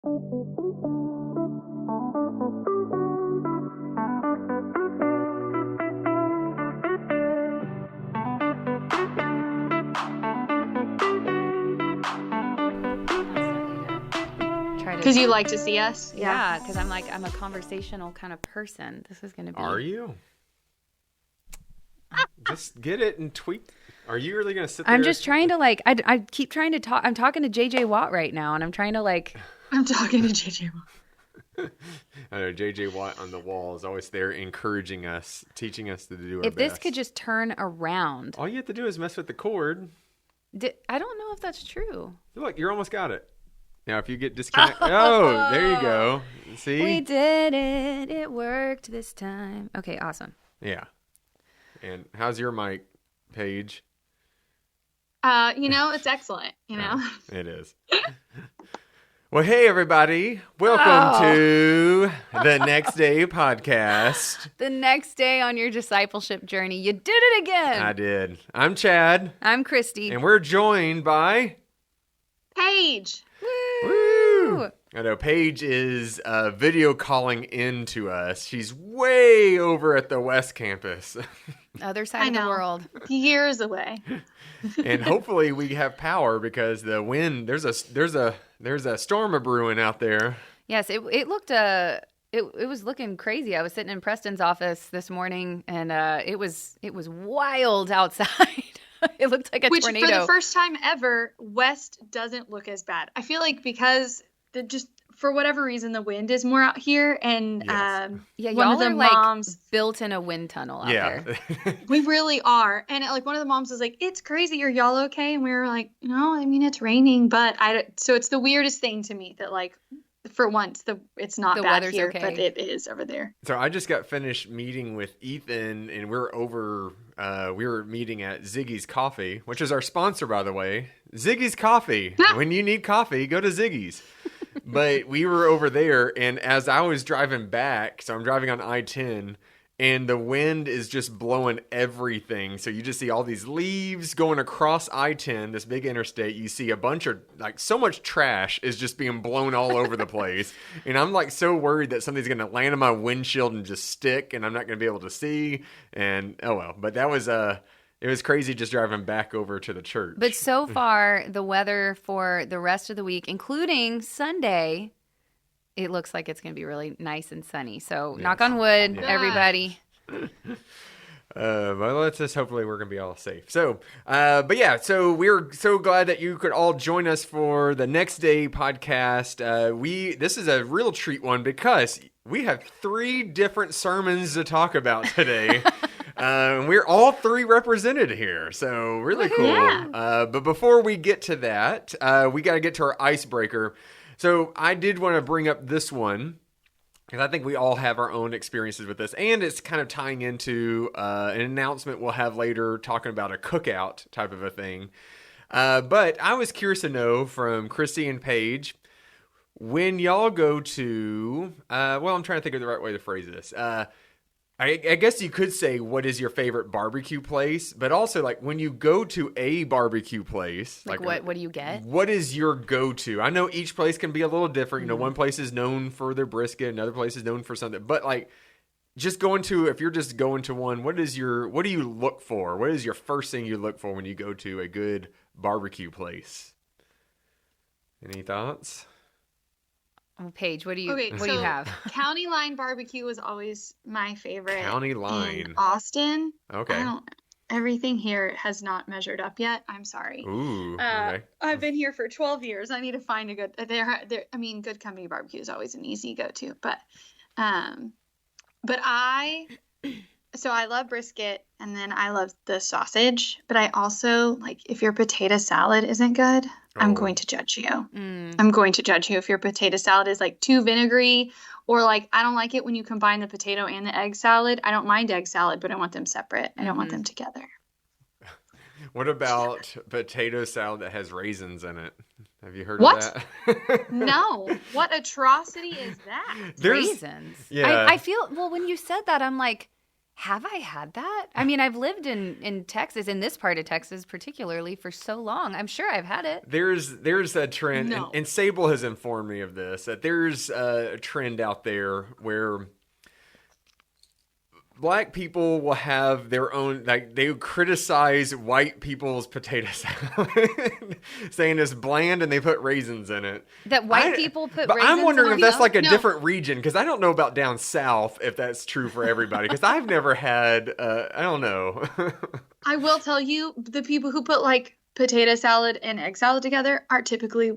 Because you like to see us? Yeah, because I'm a conversational kind of person. This is going to be... Are you? Just get it and tweet. Are you really going to sit there? I'm just trying to I keep trying to talk. I'm talking to JJ Watt right now, and I'm trying to I'm talking to JJ Watt. I know JJ Watt on the wall is always there encouraging us, teaching us to do our best. If this could just turn around. All you have to do is mess with the cord. I don't know if that's true. Look, you almost got it. Now, if you get disconnected... Oh, there you go. See? We did it. It worked this time. Okay, awesome. Yeah. And how's your mic, Paige? It's excellent, It is. Well, hey, everybody. Welcome to the Next Day podcast. The next day on your discipleship journey. You did it again. I did. I'm Chad. I'm Christy. And we're joined by... Paige. Woo! I know Paige is video calling in to us. She's way over at the West Campus. Other side of the world. Years away. And hopefully we have power because the wind, there's a storm a brewing out there. Yes, it looked it was looking crazy. I was sitting in Preston's office this morning and it was wild outside. It looked like a tornado. Which, for the first time ever, West doesn't look as bad. I feel like because for whatever reason, the wind is more out here, and yes. One of the moms built in a wind tunnel out there. We really are, and one of the moms was like, "It's crazy. Are y'all okay?" And we were like, "No, I mean it's raining, but so it's the weirdest thing to me that for once it's not bad here, okay. But it is over there." So I just got finished meeting with Ethan, and we're over. We were meeting at Ziggy's Coffee, which is our sponsor, by the way. Ziggy's Coffee. When you need coffee, go to Ziggy's. But we were over there, and as I was driving back, so I'm driving on I-10, and the wind is just blowing everything. So you just see all these leaves going across I-10, this big interstate. You see a bunch of, so much trash is just being blown all over the place. And I'm so worried that something's going to land on my windshield and just stick, and I'm not going to be able to see. And, oh well. But that was, it was crazy just driving back over to the church. But so far, the weather for the rest of the week, including Sunday, it looks like it's going to be really nice and sunny. So yes. Knock on wood, everybody. Well, let's just hopefully we're going to be all safe. So, but yeah, so we're so glad that you could all join us for the Next Day podcast. This is a real treat one because we have 3 different sermons to talk about today. We're all 3 represented here, so really cool. Yeah. But before we get to that, we got to get to our icebreaker. So I did want to bring up this one because I think we all have our own experiences with this, and it's kind of tying into an announcement we'll have later talking about a cookout type of a thing. But I was curious to know from Christy and Paige, when y'all go to, I'm trying to think of the right way to phrase this. I guess you could say, what is your favorite barbecue place? But also, when you go to a barbecue place... what do you get? What is your go-to? I know each place can be a little different. Mm-hmm. One place is known for their brisket. Another place is known for something. But, if you're just going to one, what do you look for? What is your first thing you look for when you go to a good barbecue place? Any thoughts? Oh, Paige, what do you have? County Line Barbecue was always my favorite. County Line. In Austin. Okay. Everything here has not measured up yet. I'm sorry. Ooh. Okay. I've been here for 12 years. I need to find a good. Good Company Barbecue is always an easy go-to, but I love brisket, and then I love the sausage. But I also if your potato salad isn't good, I'm going to judge you. I'm going to judge you if your potato salad is too vinegary, or I don't like it when you combine the potato and the egg salad. I don't mind egg salad, but I want them separate. I don't want them together. What about potato salad that has raisins in it? Have you heard of that? No. What atrocity is that? Raisins? Yeah. I feel, when you said that, I'm like, Have I had that? I mean, I've lived in Texas, in this part of Texas particularly, for so long. I'm sure I've had it. There's a trend, No. and Sable has informed me of this, that there's a trend out there where Black people will have their own, like, they criticize white people's potato salad, saying it's bland and they put raisins in it. That white people put but raisins I'm wondering in if that's it? like a No. different region, because I don't know about down south if that's true for everybody, because I've never had, I don't know. I will tell you, the people who put like potato salad and egg salad together are typically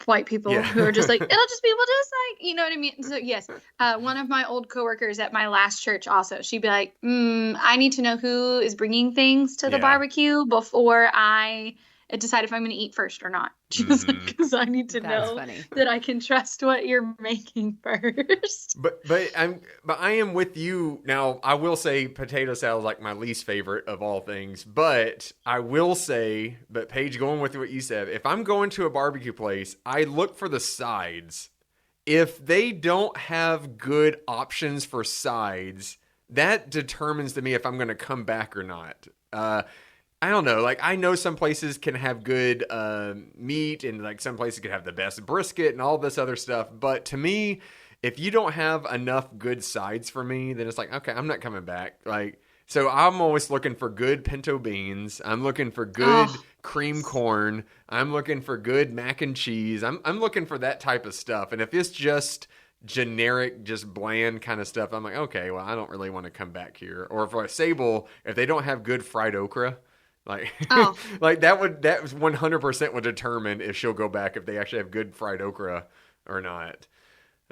white people who are just like, it'll just be, we'll just like, you know what I mean? So yes, one of my old coworkers at my last church also, she'd be like, I need to know who is bringing things to the barbecue before I decide if I'm going to eat first or not. She was like, because I need to know that I can trust what you're making first. But I am with you now. I will say potato salad is like my least favorite of all things. But I will say, but Paige, going with what you said, if I'm going to a barbecue place, I look for the sides. If they don't have good options for sides, that determines to me if I'm going to come back or not. I don't know. Like, I know some places can have good meat, and like some places can have the best brisket and all this other stuff. But to me, if you don't have enough good sides for me, then it's like, okay, I'm not coming back. Like, so I'm always looking for good pinto beans. I'm looking for good cream corn. I'm looking for good mac and cheese. I'm looking for that type of stuff. And if it's just generic, just bland kind of stuff, I'm like, okay, well, I don't really want to come back here. Or for a Sable, if they don't have good fried okra, like, like that 100% would determine if she'll go back if they actually have good fried okra or not.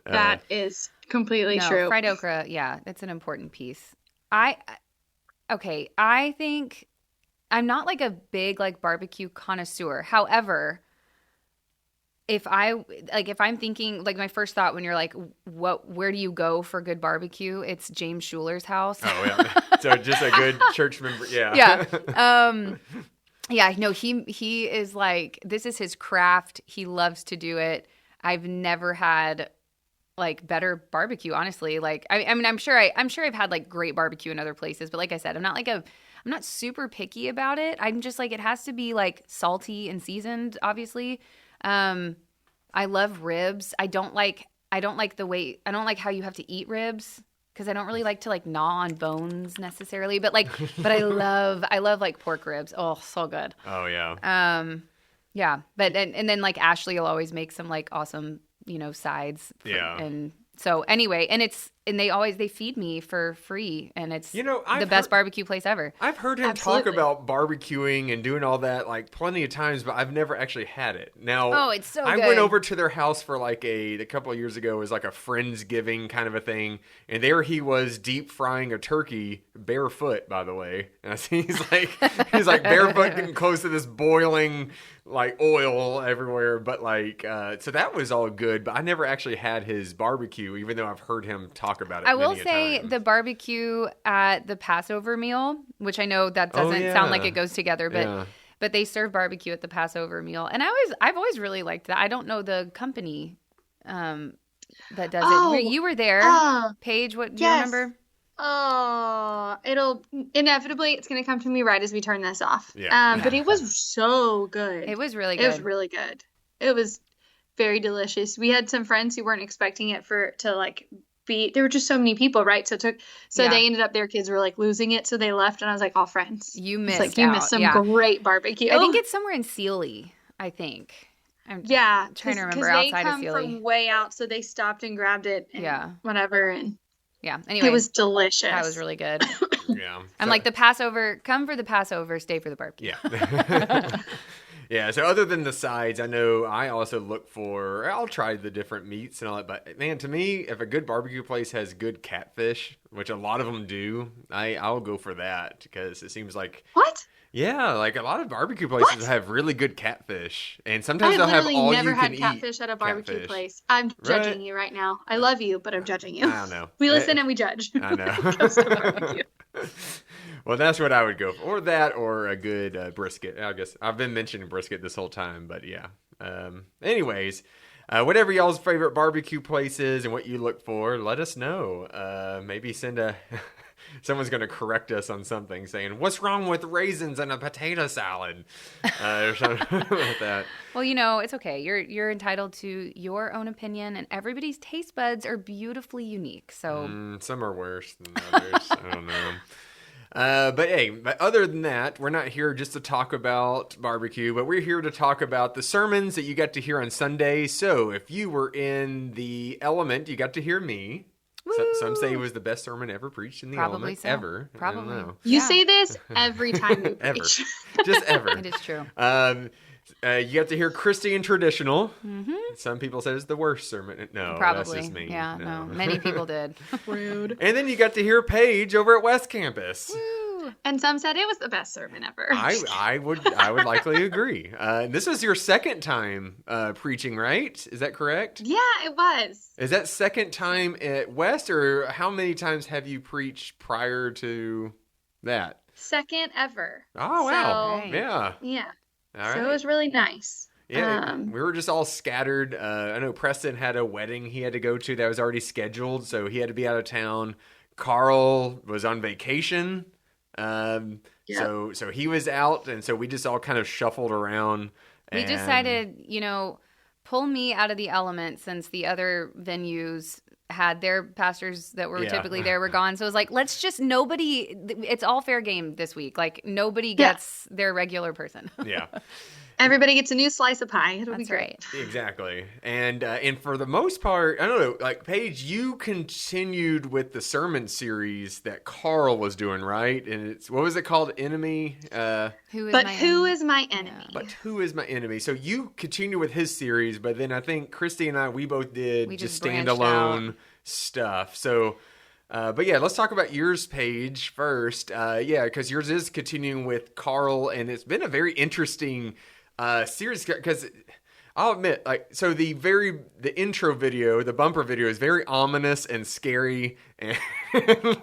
That is completely true. Fried okra, yeah, it's an important piece. I think I'm not like a big like barbecue connoisseur. However, if I'm thinking, like, my first thought when you're like, where do you go for good barbecue? It's James Schuler's house. Oh yeah. So just a good church member. Yeah. Yeah. Yeah. No, he is like, this is his craft. He loves to do it. I've never had like better barbecue, honestly. Like, I mean, I'm sure I've had like great barbecue in other places, but like I said, I'm not super picky about it. I'm just like, it has to be like salty and seasoned, obviously. I love ribs. I don't like how you have to eat ribs, because I don't really like to like gnaw on bones necessarily, but I love like pork ribs. Oh, so good. Oh yeah. Yeah. But and then like Ashley will always make some like awesome, sides. And so anyway, and they feed me for free, and it's the best barbecue place ever. I've heard him talk about barbecuing and doing all that like plenty of times, but I've never actually had it. Now, it's so I good. went over to their house for like a couple of years ago. It was like a Friendsgiving kind of a thing, and there he was deep frying a turkey barefoot, by the way. And he's like barefoot, getting close to this boiling like oil everywhere, but like so that was all good, but I never actually had his barbecue, even though I've heard him talk about it. I will say the barbecue at the Passover meal, which I know that doesn't sound like it goes together, but they serve barbecue at the Passover meal, and I've always really liked that. I don't know the company that does it. You were there, Paige. What do you remember? Oh, it's going to come to me right as we turn this off. Yeah. But it was so good. It was really good. It was really good. It was very delicious. We had some friends who weren't expecting it there were just so many people, right? So they ended up, their kids were like losing it. So they left, and I was like, friends. You missed out. You missed some great barbecue. I think it's somewhere in Sealy, I think. I'm trying to remember outside of Sealy. They come from way out, so they stopped and grabbed it and whatever. And yeah. Anyway, it was delicious. That was really good. Yeah. I'm like, the Passover, come for the Passover, stay for the barbecue. Yeah. Yeah. So other than the sides, I know I also I'll try the different meats and all that. But man, to me, if a good barbecue place has good catfish, which a lot of them do, I'll go for that, because it seems like. What? Yeah, like a lot of barbecue places have really good catfish, and sometimes they'll have all you can eat. I've literally never had catfish at a barbecue place. I'm judging you right now. I love you, but I'm judging you. I don't know. We listen and we judge. I know. Well, that's what I would go for, or that, or a good brisket. I guess I've been mentioning brisket this whole time, but yeah. Anyways. Whatever y'all's favorite barbecue place is and what you look for, let us know. Maybe send someone's going to correct us on something, saying, "What's wrong with raisins in a potato salad?" Or something like that. Well, it's okay. You're entitled to your own opinion, and everybody's taste buds are beautifully unique. So some are worse than others. I don't know. But other than that, we're not here just to talk about barbecue, but we're here to talk about the sermons that you got to hear on Sunday. So if you were in the Element, you got to hear me. Some say it was the best sermon ever preached in the Probably Element so. ever. Probably. I don't know. You say this every time you Ever. preach. Just ever. It is true. You got to hear Christian Traditional. Mm-hmm. Some people said it's the worst sermon. No, Probably. that's just me. Yeah, no. Many people did. Rude. And then you got to hear Paige over at West Campus. Woo. And some said it was the best sermon ever. I would likely agree. This was your second time preaching, right? Is that correct? Yeah, it was. Is that second time at West, or how many times have you preached prior to that? Second ever. Oh wow! Right. Yeah. Yeah. All So right. it was really nice. Yeah, we were just all scattered. I know Preston had a wedding he had to go to that was already scheduled, so he had to be out of town. Carl was on vacation, so he was out, and so we just all kind of shuffled around. We decided, pull me out of the element since the other venues had their pastors that were typically there were gone. So it was like, let's just it's all fair game this week. Like nobody gets their regular person. Yeah. Everybody gets a new slice of pie. It'll be That's great. right. Exactly. And for the most part, I don't know, like Paige, you continued with the sermon series that Carl was doing, right? And what was it called? Enemy? Who is my enemy? But who is my enemy? So you continue with his series, but then I think Christy and I, we both did just standalone stuff. So, but yeah, let's talk about yours, Paige, first. Because yours is continuing with Carl, and it's been a very interesting series because I'll admit, the intro video, the bumper video is very ominous and scary, and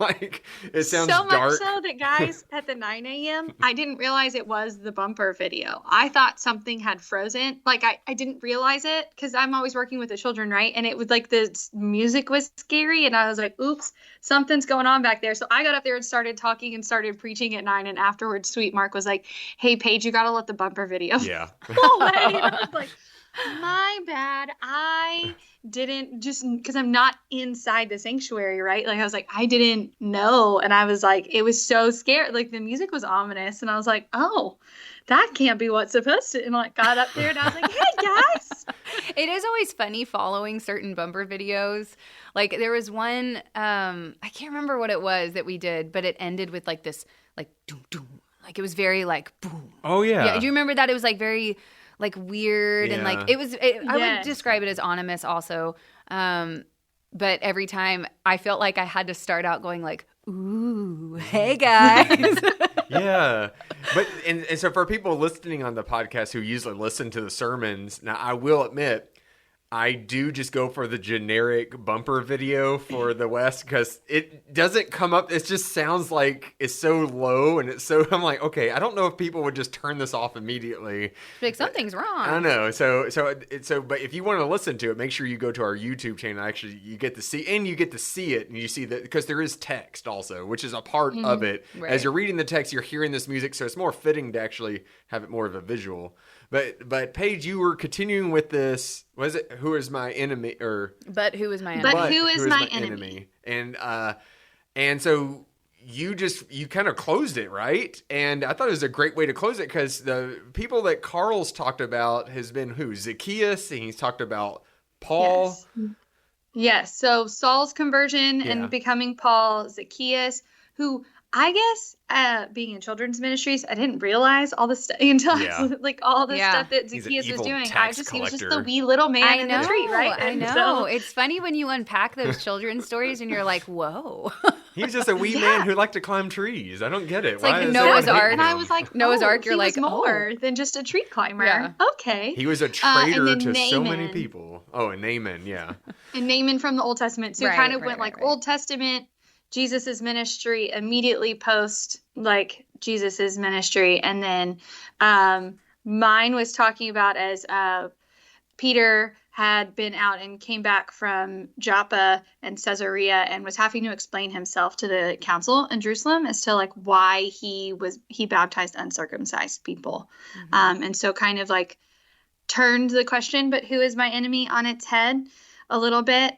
like it sounds so dark. much so that guys at the 9 a.m. I didn't realize it was the bumper video. I thought something had frozen. Like I didn't realize it because I'm always working with the children, right? And it was like the music was scary, and I was like, "Oops, something's going on back there." So I got up there and started talking and started preaching at 9. And afterwards, Sweet Mark was like, "Hey, Paige, you got to let the bumper video Yeah. go away." And I was like, my bad. I didn't, just because I'm not inside the sanctuary, right? Like I was like, I didn't know. And I was like, it was so scary. Like the music was ominous. And I was like, oh, that can't be what's supposed to. And like got up there and I was like, hey guys. It is always funny following certain bumper videos. Like there was one, I can't remember what it was that we did, but it ended with like this, like doom, doom. Like it was very like boom. Oh yeah. Yeah. Do you remember that? It was like very like weird and like I would describe it as ominous also. But every time I felt like I had to start out going like, ooh, hey guys. Yeah. But and so for people listening on the podcast who usually listen to the sermons, now I will admit I do just go for the generic bumper video for the West because it doesn't come up. It just sounds like it's so low and it's so. I'm like, okay, I don't know if people would just turn this off immediately. Like something's wrong. I don't know. So, but if you want to listen to it, make sure you go to our YouTube channel. Actually, you get to see it, and you see that because there is text also, which is a part of it. Right. As you're reading the text, you're hearing this music, so it's more fitting to actually have it more of a visual. But Paige, you were continuing with this. Was it Who Is My Enemy? But Who Is My Enemy? But Who Is My Enemy? And so you kind of closed it, right? And I thought it was a great way to close it because the people that Carl's talked about has been who? Zacchaeus, and he's talked about Paul. Yes. So Saul's conversion and becoming Paul, Zacchaeus, who I guess being in children's ministries, I didn't realize all the stuff until like all the stuff that Zacchaeus was doing. He was just the wee little man in the tree, right? I know. So, it's funny when you unpack those children's stories and you're like, whoa. He was just a wee man who liked to climb trees. I don't get it. It's like Noah's Ark. And I was like, Noah's Ark, you're like, more than just a tree climber. Yeah. Okay. He was a traitor to so many people. Oh, and Naaman, yeah. And Naaman from the Old Testament. So it kind of went Old Testament, Jesus's ministry, immediately post like Jesus's ministry. And then mine was talking about as Peter had been out and came back from Joppa and Caesarea and was having to explain himself to the council in Jerusalem as to like why he baptized uncircumcised people. And so kind of like turned the question, but who is my enemy, on its head a little bit.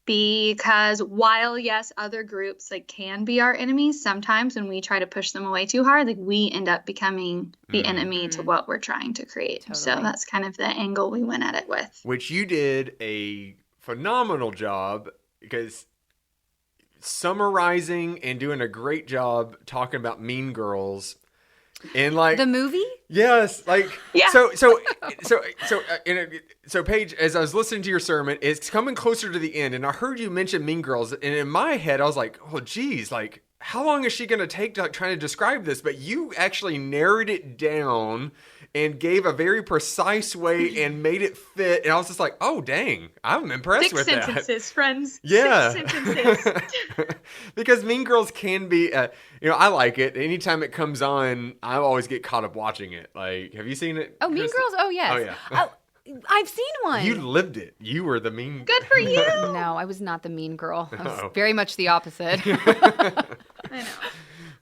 Because while, yes, other groups like can be our enemies, sometimes when we try to push them away too hard, like we end up becoming the enemy to what we're trying to create. Totally. So that's kind of the angle we went at it with. Which you did a phenomenal job, because summarizing and doing a great job talking about Mean Girls. And like the movie? Yes, like yeah. So Paige, as I was listening to your sermon, it's coming closer to the end, and I heard you mention Mean Girls, and in my head I was like, oh geez, like how long is she going to take to trying to describe this? But you actually narrowed it down and gave a very precise way and made it fit, and I was just like, oh dang, I'm impressed with that. 6 sentences, friends. Yeah. 6 sentences. Because Mean Girls can be, I like it. Anytime it comes on, I always get caught up watching it. Like, have you seen it? Oh, Mean Girls? Oh, yes. Oh, yeah. Oh, I've seen one. You lived it. You were the mean. Good for you. No, I was not the mean girl. I was very much the opposite. I know.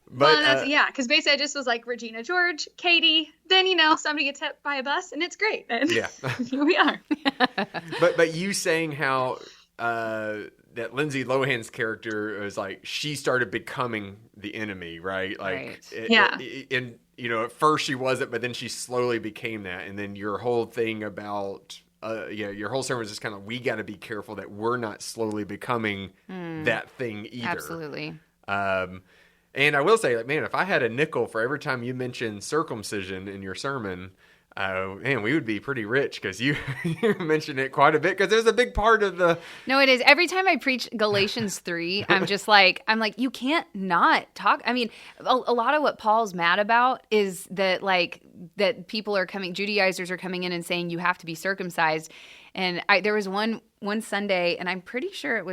But, well, because basically I just was like Regina George, Katie, then, somebody gets hit by a bus, and it's great. And yeah. here we are. But you saying how that Lindsay Lohan's character was like, she started becoming the enemy, right? Like, right. And at first she wasn't, but then she slowly became that. And then your whole thing about, your whole sermon was just kind of, we got to be careful that we're not slowly becoming that thing either. Absolutely. And I will say, like, man, if I had a nickel for every time you mentioned circumcision in your sermon, man, we would be pretty rich, because you mentioned it quite a bit, because it was a big part of the... No, it is. Every time I preach Galatians 3, I'm like, you can't not talk. I mean, a lot of what Paul's mad about is that, like, that people are coming, Judaizers are coming in and saying you have to be circumcised. And there was one Sunday, and I'm pretty sure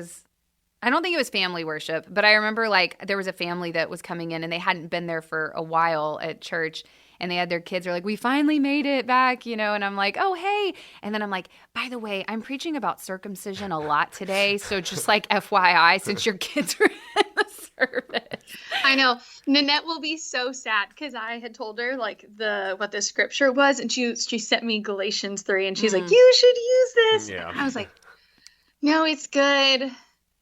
I don't think it was family worship, but I remember like there was a family that was coming in and they hadn't been there for a while at church, and they had their kids. They're like, we finally made it back, and I'm like, oh, hey. And then I'm like, by the way, I'm preaching about circumcision a lot today. So just like FYI, since your kids are in the service. I know. Nanette will be so sad, because I had told her like what the scripture was, and she sent me Galatians 3, and she's like, you should use this. Yeah. I was like, no, it's good.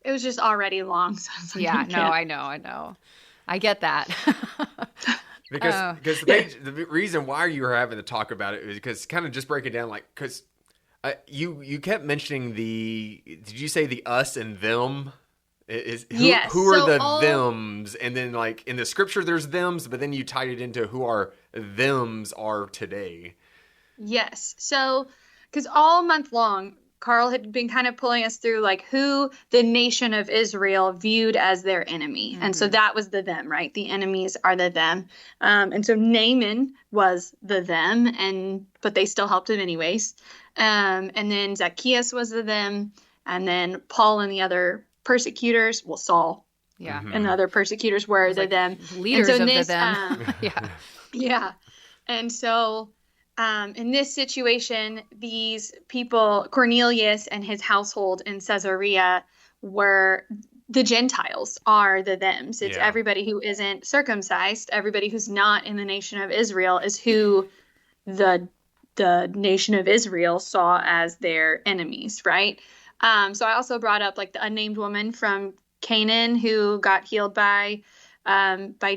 It was just already long. So I was like, I know. I get that. Because the reason why you were having to talk about it is because kind of just break it down, like, because you kept mentioning did you say the us and them? Yes. Who are the thems? And then like in the scripture there's thems, but then you tied it into who our thems are today. Yes. So, because all month long, Carl had been kind of pulling us through like who the nation of Israel viewed as their enemy. And so that was the them, right? The enemies are the them. And so Naaman was the them, but they still helped him anyways. And then Zacchaeus was the them. And then Paul and the other persecutors, Saul. Yeah. And the other persecutors were the them. Leaders of the them. Yeah. Yeah. And so... in this situation, these people, Cornelius and his household in Caesarea, were the Gentiles, are the thems. It's everybody who isn't circumcised, everybody who's not in the nation of Israel is who the nation of Israel saw as their enemies, right? So I also brought up like the unnamed woman from Canaan who got healed by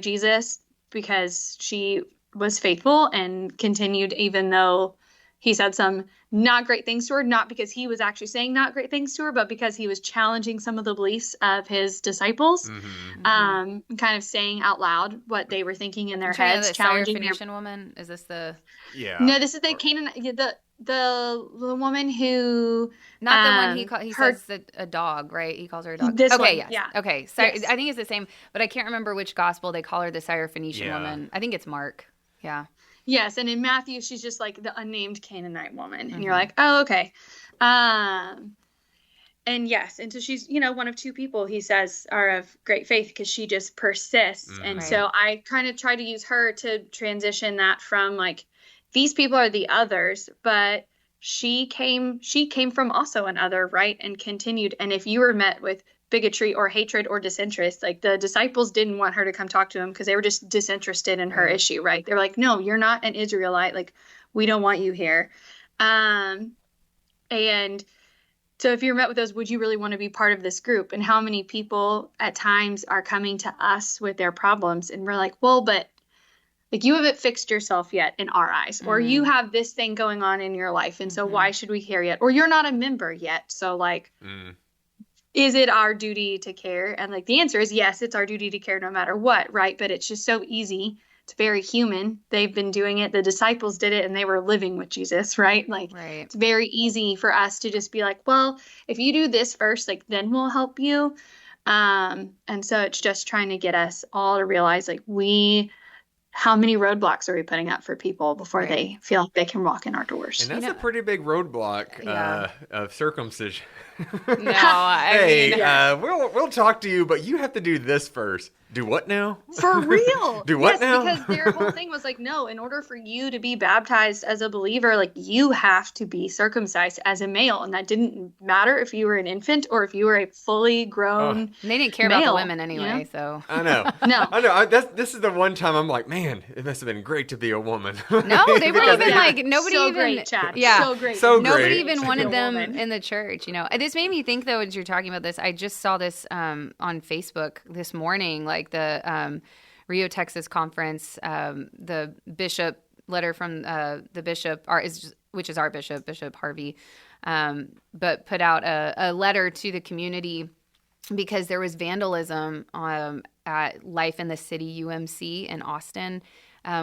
Jesus, because she was faithful and continued even though he said some not great things to her, not because he was actually saying not great things to her, but because he was challenging some of the beliefs of his disciples, kind of saying out loud what they were thinking in their heads, challenging Syrophoenician woman. Is this the? Yeah. No, this is the Canaan, the woman who not the one he says that a dog, right? He calls her a dog. This okay, one, yes. yeah. Okay, so yes. I think it's the same, but I can't remember which gospel they call her the Syrophoenician woman. I think it's Mark. Yeah. Yes, and in Matthew, she's just like the unnamed Canaanite woman, and you're like, oh, okay. And yes, and so she's, one of two people he says are of great faith, because she just persists. And so I kind of try to use her to transition that from like, these people are the others, but she came from also another, right? And continued. And if you were met with bigotry or hatred or disinterest, like the disciples didn't want her to come talk to him because they were just disinterested in her issue, right? They're like, no, you're not an Israelite. Like, we don't want you here. And so if you're met with those, would you really want to be part of this group? And how many people at times are coming to us with their problems? And we're like, well, but like, you haven't fixed yourself yet in our eyes, or you have this thing going on in your life. And so why should we care yet? Or you're not a member yet. So like, is it our duty to care? And like, the answer is yes, it's our duty to care no matter what. Right. But it's just so easy. It's very human. They've been doing it. The disciples did it and they were living with Jesus. Right. Like, it's very easy for us to just be like, well, if you do this first, like, then we'll help you. And so it's just trying to get us all to realize, like, how many roadblocks are we putting up for people before they feel like they can walk in our doors? And that's a pretty big roadblock of circumcision. No, we'll talk to you, but you have to do this first. Do what now? For real? Do what now? Because their whole thing was like, no, in order for you to be baptized as a believer, like, you have to be circumcised as a male. And that didn't matter if you were an infant or if you were a fully grown And they didn't care male, about the women anyway, so. I know. No. I know. This is the one time I'm like, man, it must have been great to be a woman. No, they weren't even like, nobody so even. Great, Chad. Yeah. So great. So Nobody great. even wanted them in the church, you know. And this made me think, though, as you're talking about this, I just saw this on Facebook this morning, like the Rio, Texas conference, the bishop letter from the bishop, which is our bishop, Bishop Harvey, but put out a letter to the community because there was vandalism at Life in the City UMC in Austin,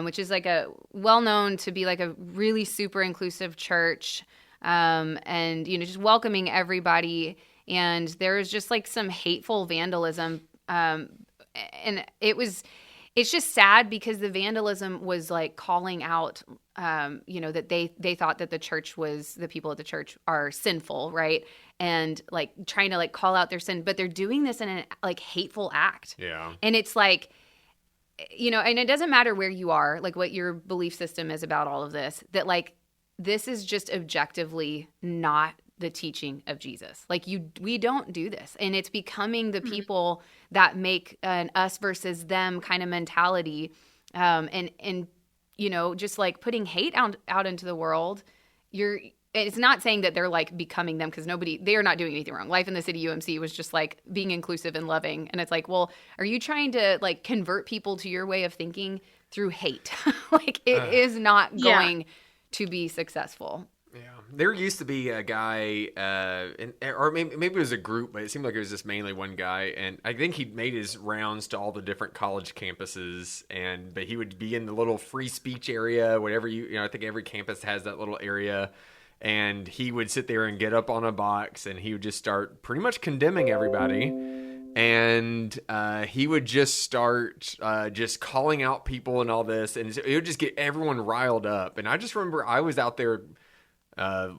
which is like a well-known to be like a really super inclusive church, and, you know, just welcoming everybody. And there was just like some hateful vandalism, and it's just sad because the vandalism was like calling out, you know, that they thought that the people at the church are sinful, right? And like trying to like call out their sin, but they're doing this in a like hateful act. Yeah. And it's like, you know, and it doesn't matter where you are, like what your belief system is about all of this, that like this is just objectively not the teaching of Jesus. Like we don't do this. And it's becoming the people that make an us versus them kind of mentality. And, you know, just like putting hate out into the world. It's not saying that they're like becoming them, because they are not doing anything wrong. Life in the City UMC was just like being inclusive and loving. And it's like, well, are you trying to like convert people to your way of thinking through hate? Like it is not going to be successful. Yeah, there used to be a guy, or maybe it was a group, but it seemed like it was just mainly one guy, and I think he made his rounds to all the different college campuses, but he would be in the little free speech area, whatever you know. I think every campus has that little area, and he would sit there and get up on a box, and he would just start pretty much condemning everybody, and he would just start just calling out people and all this, and it would just get everyone riled up. And I just remember I was out there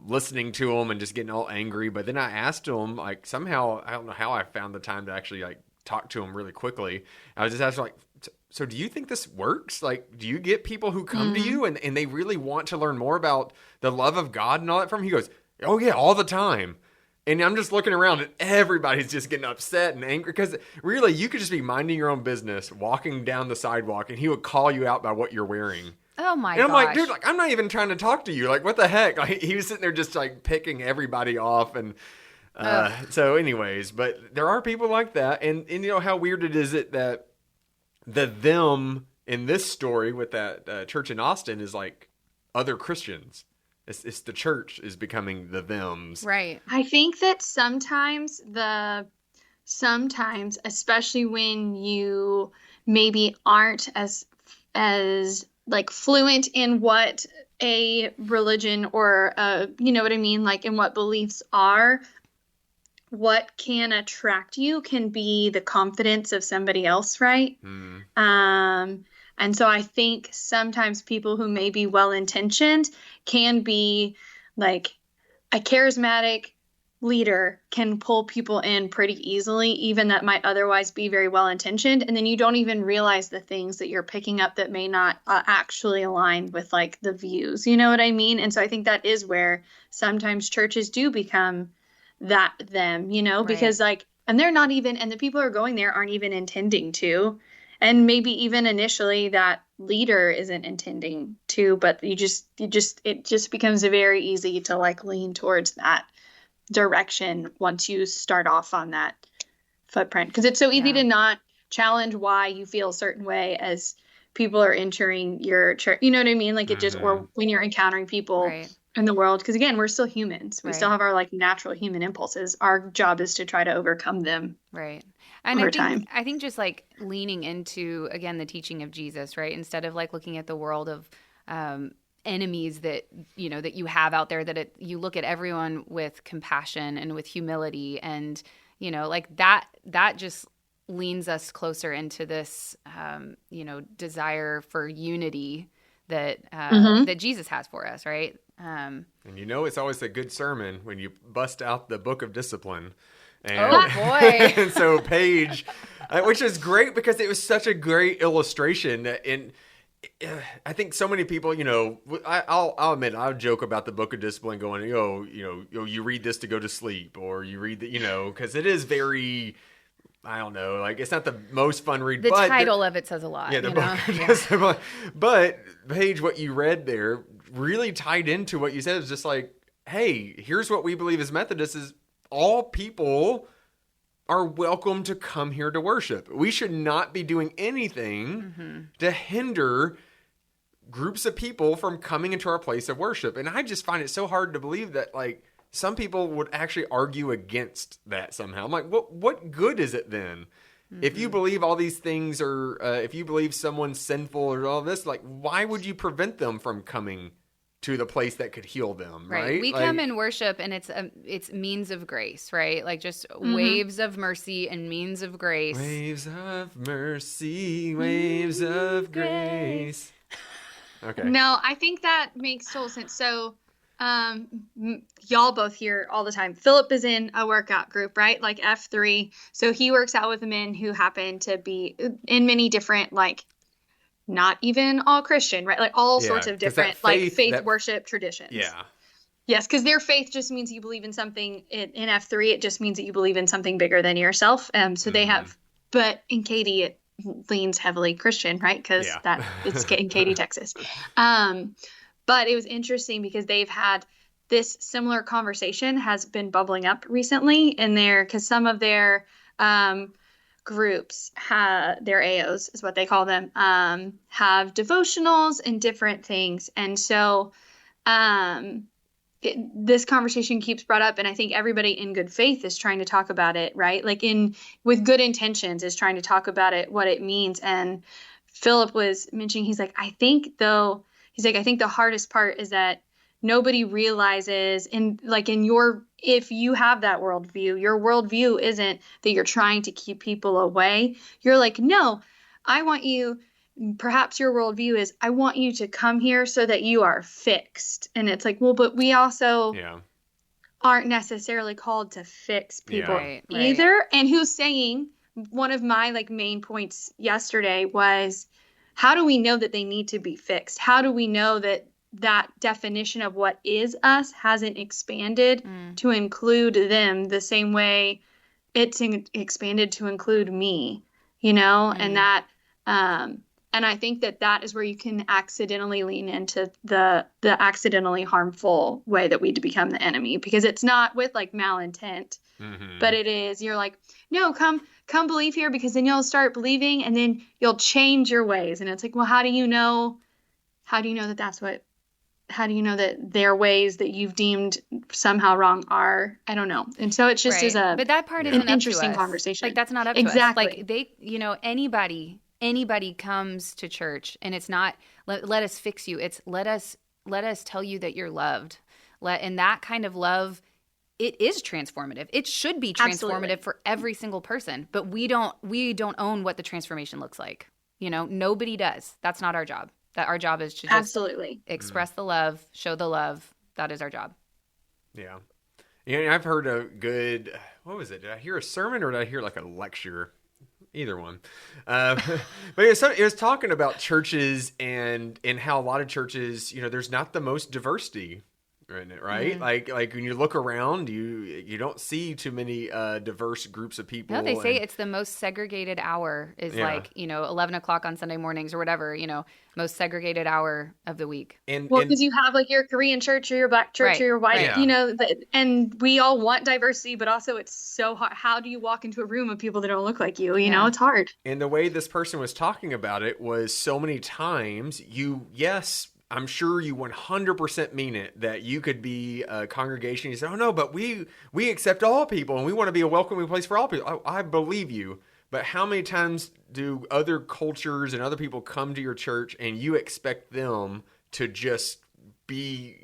listening to him and just getting all angry. But then I asked him, like, somehow, I don't know how I found the time to actually like talk to him really quickly. I was just asking, like, so do you think this works? Like, do you get people who come to you and they really want to learn more about the love of God and all that from him? He goes, oh yeah, all the time. And I'm just looking around and everybody's just getting upset and angry, because really you could just be minding your own business, walking down the sidewalk, and he would call you out by what you're wearing. Oh my gosh. And I'm like, dude, like I'm not even trying to talk to you. Like, what the heck? Like, he was sitting there just like picking everybody off. And so anyways, but there are people like that. And you know how weird it is that the them in this story with that church in Austin is like other Christians. It's the church is becoming the thems. Right. I think that sometimes, especially when you maybe aren't as like fluent in what a religion or you know what I mean, like in what beliefs are, what can attract you can be the confidence of somebody else, right? And so I think sometimes people who may be well-intentioned can be like a charismatic, leader can pull people in pretty easily, even that might otherwise be very well intentioned. And then you don't even realize the things that you're picking up that may not actually align with like the views. You know what I mean? And so I think that is where sometimes churches do become them, you know, because like, and they're not even, and the people who are going there aren't even intending to. And maybe even initially that leader isn't intending to, but it just becomes very easy to like lean towards that direction once you start off on that footprint. Because it's so easy to not challenge why you feel a certain way as people are entering your church. You know what I mean? Like it just, or when you're encountering people in the world. Because again, we're still humans. We still have our like natural human impulses. Our job is to try to overcome them. Right. And I think just like leaning into, again, the teaching of Jesus, right? Instead of like looking at the world of enemies that, you know, that you have out there, that you look at everyone with compassion and with humility, and, you know, like that just leans us closer into this, you know, desire for unity that that Jesus has for us, right? And you know, it's always a good sermon when you bust out the book of discipline. And, oh boy! And so Paige, which is great because it was such a great illustration. And I think so many people, you know, I'll admit, I'll joke about the book of discipline, going, you read this to go to sleep, or you read the, you know, because it is very, I don't know, like it's not the most fun read. The title of it says a lot. Yeah, the book of discipline. But Paige, what you read there really tied into what you said. It's just like, hey, here's what we believe as Methodists is all people are welcome to come here to worship. We should not be doing anything to hinder groups of people from coming into our place of worship. And I just find it so hard to believe that like some people would actually argue against that somehow. I'm like, what good is it then? If you believe all these things, or if you believe someone's sinful or all this, like, why would you prevent them from coming to the place that could heal them, right? We come and worship, and it's means of grace, right? Like just waves of mercy and means of grace. Waves of mercy, waves of grace. Okay. No, I think that makes total sense. So, y'all both hear all the time. Philip is in a workout group, right? Like F3. So he works out with men who happen to be in many different, like, not even all Christian, right? Like all sorts of different faith worship traditions. Yeah. Yes, because their faith just means you believe in something. In F3, it just means that you believe in something bigger than yourself. So they have, but in Katy, it leans heavily Christian, right? Because it's in Katy, Texas. But it was interesting because they've had this similar conversation has been bubbling up recently in there, because some of their groups their AOs is what they call them, have devotionals and different things. And so this conversation keeps brought up, and I think everybody in good faith is trying to talk about it, right? Like with good intentions is trying to talk about it, what it means. And Philip was mentioning, he's like, I think the hardest part is that nobody realizes if you have that worldview, your worldview isn't that you're trying to keep people away. You're like, no, perhaps your worldview is, I want you to come here so that you are fixed. And it's like, well, but we also aren't necessarily called to fix people either. Right. And who's saying, one of my like main points yesterday was, how do we know that they need to be fixed? How do we know that definition of what is us hasn't expanded to include them the same way it's expanded to include me, you know? And that, and I think that is where you can accidentally lean into the accidentally harmful way that we become the enemy, because it's not with like malintent, but it is, you're like, no, come believe here, because then you'll start believing and then you'll change your ways. And it's like, well, how do you know that their ways that you've deemed somehow wrong are, I don't know. And so it's just but that part is an interesting conversation. Like that's not up to us. Like they, you know, anybody comes to church, and it's not, let us fix you. It's let us tell you that you're loved. And that kind of love, it is transformative. It should be transformative for every single person, but we don't own what the transformation looks like. You know, nobody does. That's not our job. That our job is to just express the love, show the love. That is our job. Yeah. I've heard a good, what was it? Did I hear a sermon or did I hear like a lecture? Either one. But it was talking about churches and how a lot of churches, there's not the most diversity in it, right? Like when you look around, you don't see too many diverse groups of people. No, they say it's the most segregated hour is 11 o'clock on Sunday mornings or whatever, most segregated hour of the week. Because you have like your Korean church or your Black church or your white, and we all want diversity, but also it's so hard. How do you walk into a room of people that don't look like you? You know, it's hard. And the way this person was talking about it was so many times I'm sure you 100% mean it, that you could be a congregation. You say, oh no, but we accept all people and we want to be a welcoming place for all people. I believe you. But how many times do other cultures and other people come to your church and you expect them to just be,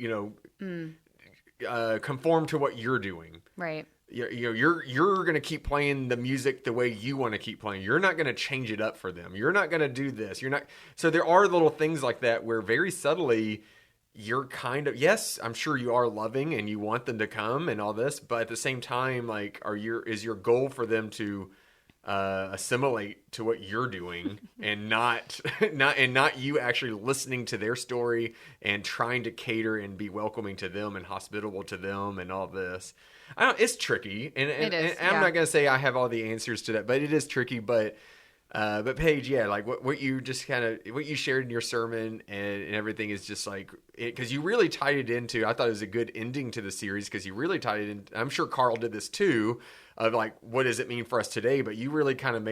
conform to what you're doing? Right. You're going to keep playing the music the way you want to keep playing. You're not going to change it up for them. You're not going to do this. You're not. So there are little things like that where very subtly you're kind of, yes, I'm sure you are loving and you want them to come and all this, but at the same time, like, is your goal for them to assimilate to what you're doing and not you actually listening to their story and trying to cater and be welcoming to them and hospitable to them and all this. It's tricky, and I'm not going to say I have all the answers to that, but it is tricky. But Paige, like what you just what you shared in your sermon and everything is just like it, because you really tied it into. I thought it was a good ending to the series because you really tied it in. I'm sure Carl did this too, of like what does it mean for us today? But you really kind of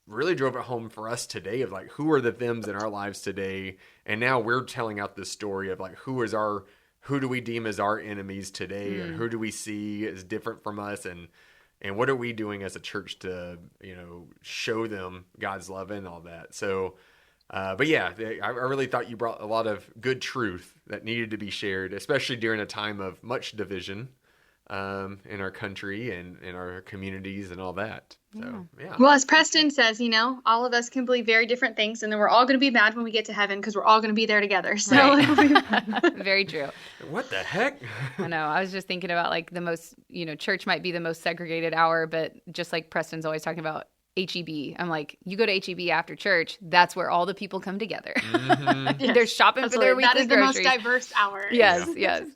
really drove it home for us today of like who are the thems in our lives today, and now we're telling out this story of like who do we deem as our enemies today, and who do we see as different from us, and what are we doing as a church to, show them God's love and all that. So, but yeah, I really thought you brought a lot of good truth that needed to be shared, especially during a time of much division in our country and in our communities and all that. So, yeah. Well, as Preston says, all of us can believe very different things, and then we're all going to be mad when we get to heaven because we're all going to be there together. So, right. Very true. What the heck? I know. I was just thinking about like the most, church might be the most segregated hour, but just like Preston's always talking about HEB. I'm like, you go to HEB after church, that's where all the people come together. Mm-hmm. Yes, they're shopping absolutely. For their weekly groceries. That is the most diverse hour. Yes, yes.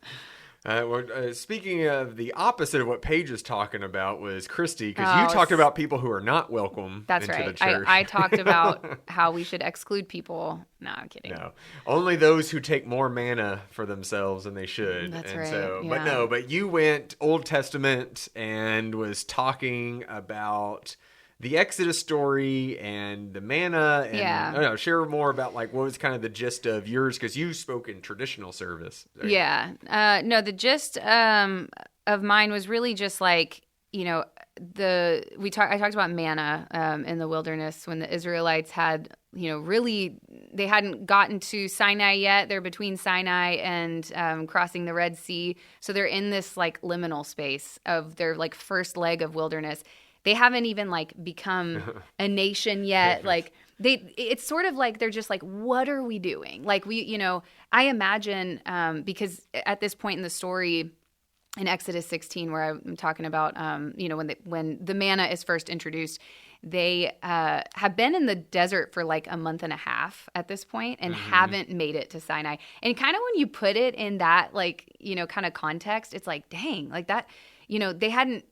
Speaking of the opposite of what Paige was talking about was Christy, because you talked about people who are not welcome into the church. I talked about how we should exclude people. No, I'm kidding. No, only those who take more manna for themselves than they should. That's and right. So, yeah. but you went Old Testament and was talking about the Exodus story and the manna, and share more about like what was kind of the gist of yours, because you spoke in traditional service. Right? Yeah. No, the gist of mine was really just like, I talked about manna in the wilderness when the Israelites had, really they hadn't gotten to Sinai yet. They're between Sinai and crossing the Red Sea, so they're in this like liminal space of their like first leg of wilderness. They haven't even like become a nation yet. Like it's sort of like they're just like, what are we doing? Like I imagine because at this point in the story in Exodus 16, where I'm talking about, when the manna is first introduced, they have been in the desert for like a month and a half at this point and haven't made it to Sinai. And kind of when you put it in that like, kind of context, it's like, dang, like that, they hadn't.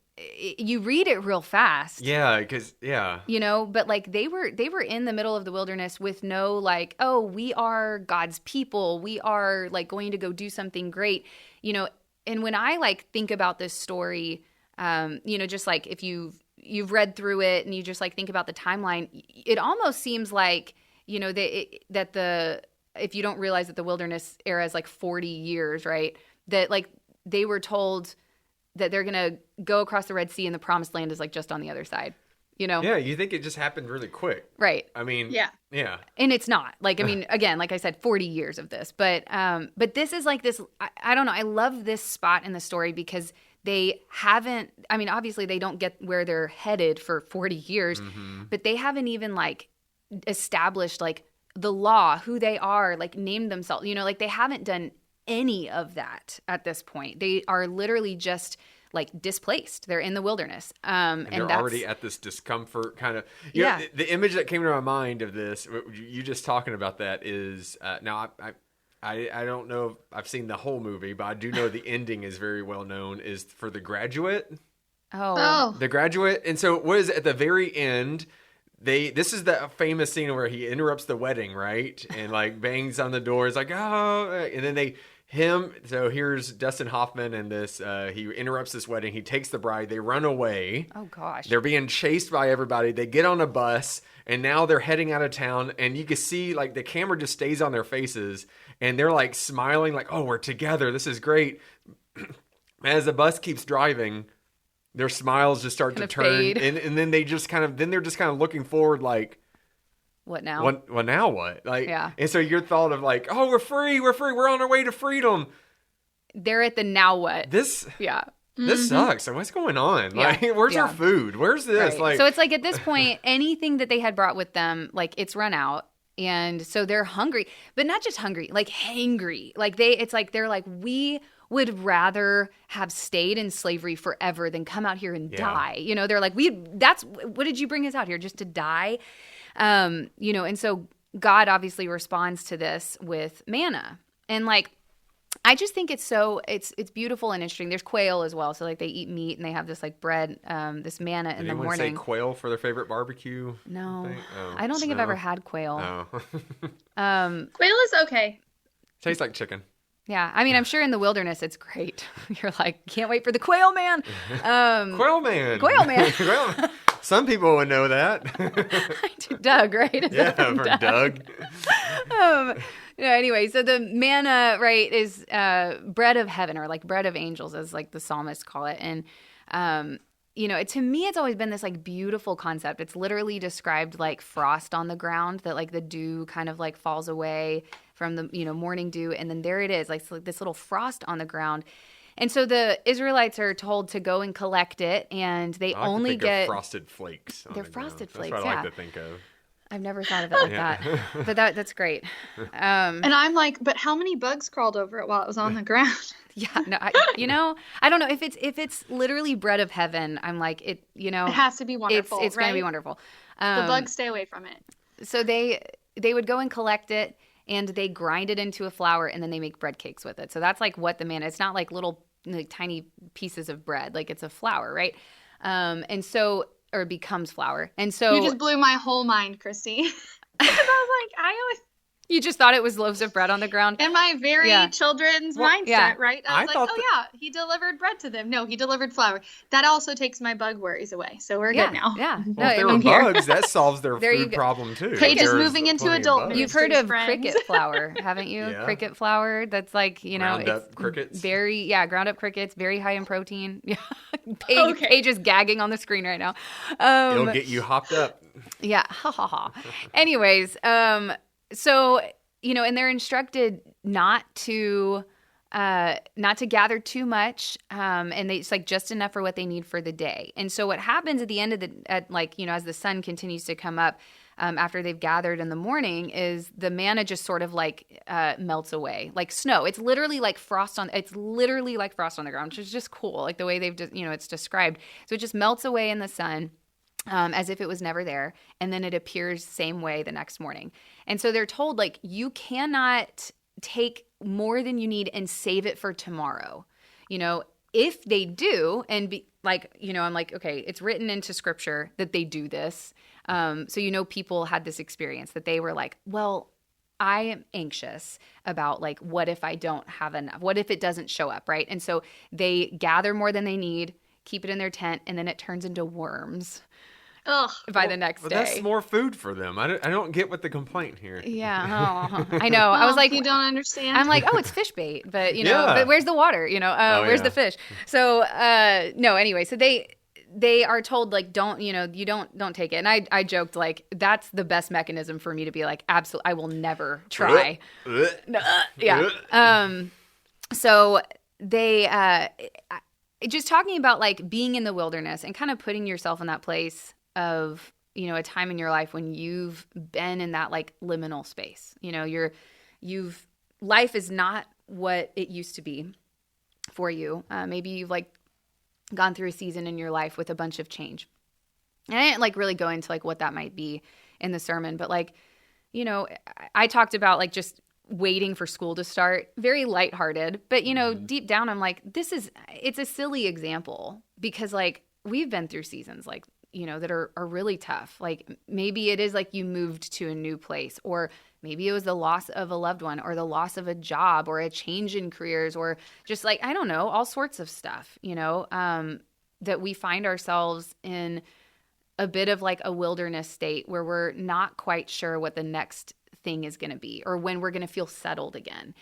You read it real fast. Yeah, because but like they were in the middle of the wilderness with no like, oh, we are God's people. We are like going to go do something great, And when I like think about this story, just like if you've read through it and you just like think about the timeline, it almost seems like, if you don't realize that the wilderness era is like 40 years, right? That like they were told that they're going to go across the Red Sea and the promised land is like just on the other side, Yeah, you think it just happened really quick. Right. I mean, yeah. And it's not. Like, I mean, again, like I said, 40 years of this. But this is like this, I don't know. I love this spot in the story because they haven't, I mean, obviously they don't get where they're headed for 40 years, but they haven't even like established like the law, who they are, like named themselves, like they haven't done any of that at this point. They are literally just like displaced. They're in the wilderness. And they're that's already at this discomfort kind of. You know, the image that came to my mind of this, you just talking about that is now I don't know if I've seen the whole movie, but I do know the ending is very well known. Is for The Graduate. Oh. The Graduate. And so what is it, at the very end? This is the famous scene where he interrupts the wedding, right? And like bangs on the door. It's like, oh, and then so here's Dustin Hoffman and this, he interrupts this wedding. He takes the bride. They run away. Oh gosh. They're being chased by everybody. They get on a bus and now they're heading out of town. And you can see like the camera just stays on their faces and they're like smiling like, oh, we're together. This is great. As the bus keeps driving, their smiles just start to turn, and then they're just kind of looking forward, like, what now? Well, now what? Like, yeah. And so your thought of like, oh, we're free, we're on our way to freedom. They're at the now what? This sucks. So what's going on? Yeah. Like, where's our food? Where's this? Right. Like, so it's like at this point, anything that they had brought with them, like it's run out. And so they're hungry, but not just hungry, like hangry. Like they're like, we would rather have stayed in slavery forever than come out here and die. You know, they're like, what did you bring us out here, just to die? You know, and so God obviously responds to this with manna. And like, I just think it's beautiful and interesting. There's quail as well. So like they eat meat and they have this like bread, this manna in the morning. Did anyone say quail for their favorite barbecue? No, I don't think I've ever had quail. No. Quail is okay. Tastes like chicken. Yeah, I mean, I'm sure in the wilderness it's great. You're like, can't wait for the quail man. Quail man. Quail man. Some people would know that. Doug, right? Yeah, from Doug. Anyway, so the manna, right, is bread of heaven, or like bread of angels, as like the psalmists call it. And you know, to me, it's always been this like beautiful concept. It's literally described like frost on the ground, that like the dew kind of like falls away from the, you know, morning dew. And then there it is, like this little frost on the ground. And so the Israelites are told to go and collect it, and they only get frosted flakes. They're frosted flakes. That's what I like to think of. I've never thought of it like that, but that's great. And I'm like, but how many bugs crawled over it while it was on the ground? Yeah, no, I don't know if it's literally bread of heaven. I'm like, it has to be wonderful. It's right? going to be wonderful. The bugs stay away from it. So they would go and collect it, and they grind it into a flour, and then they make bread cakes with it. So that's like what the manna. It's not like little like tiny pieces of bread, like it's a flour, right? And so. Or becomes flour. And so you just blew my whole mind, Christy. Because I was like, you just thought it was loaves of bread on the ground? In my very children's mindset, right? I was like, he delivered bread to them. No, he delivered flour. That also takes my bug worries away. So we're good now. Yeah. Well, if there were bugs, that solves their food problem too. Paige is moving into adult. You've heard of cricket flour, haven't you? Yeah. Cricket flour. That's like, ground up crickets. Ground up crickets, very high in protein. Yeah. Paige is gagging on the screen right now. It'll get you hopped up. Yeah. Ha ha ha. Anyways, so, you know, and they're instructed not to gather too much, and it's like just enough for what they need for the day. And so what happens at the end of as the sun continues to come up, after they've gathered in the morning, is the manna just sort of like melts away like snow. It's literally like frost on the ground, which is just cool, like the way it's described. So it just melts away in the sun. As if it was never there. And then it appears same way the next morning. And so they're told, like, you cannot take more than you need and save it for tomorrow. You know, if they do, and be like, you know, I'm like, okay, it's written into scripture that they do this. So, you know, people had this experience that they were like, well, I am anxious about like, what if I don't have enough? What if it doesn't show up, right? And so they gather more than they need, keep it in their tent, and then it turns into worms. By the next day. That's more food for them. I don't get what the complaint here. Yeah, I know. I was like, you don't understand. I'm like, oh, it's fish bait, but you know, but where's the water? You know, where's the fish? So no. Anyway, so they are told like, don't take it. And I joked like, that's the best mechanism for me to be like, absolutely, I will never try. Yeah. So they just talking about like being in the wilderness and kind of putting yourself in that place of, you know, a time in your life when you've been in that like liminal space. You know, life is not what it used to be for you. Maybe you've like gone through a season in your life with a bunch of change. And I didn't like really go into like what that might be in the sermon, but like, you know, I talked about like just waiting for school to start, very lighthearted, but you know, deep down I'm like, it's a silly example because like we've been through seasons like, you know, that are really tough. Like maybe it is like you moved to a new place, or maybe it was the loss of a loved one, or the loss of a job, or a change in careers, or just like, I don't know, all sorts of stuff, you know, that we find ourselves in a bit of like a wilderness state where we're not quite sure what the next thing is going to be, or when we're going to feel settled again.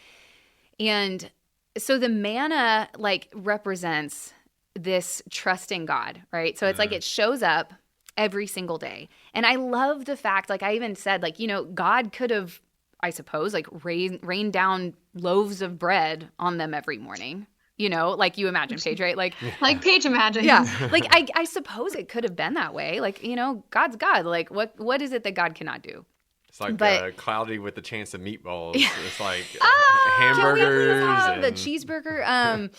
And so the manna like represents this trust in God, right? So it's like it shows up every single day. And I love the fact, like I even said, like, you know, God could have, I suppose, like rained down loaves of bread on them every morning. You know, like you imagine, Paige, right? Like Paige imagines. Yeah. Like I suppose it could have been that way. Like, you know, God's God. Like what is it that God cannot do? It's like cloudy with a chance of meatballs. Yeah. It's like Can hamburgers. we have the cheeseburger?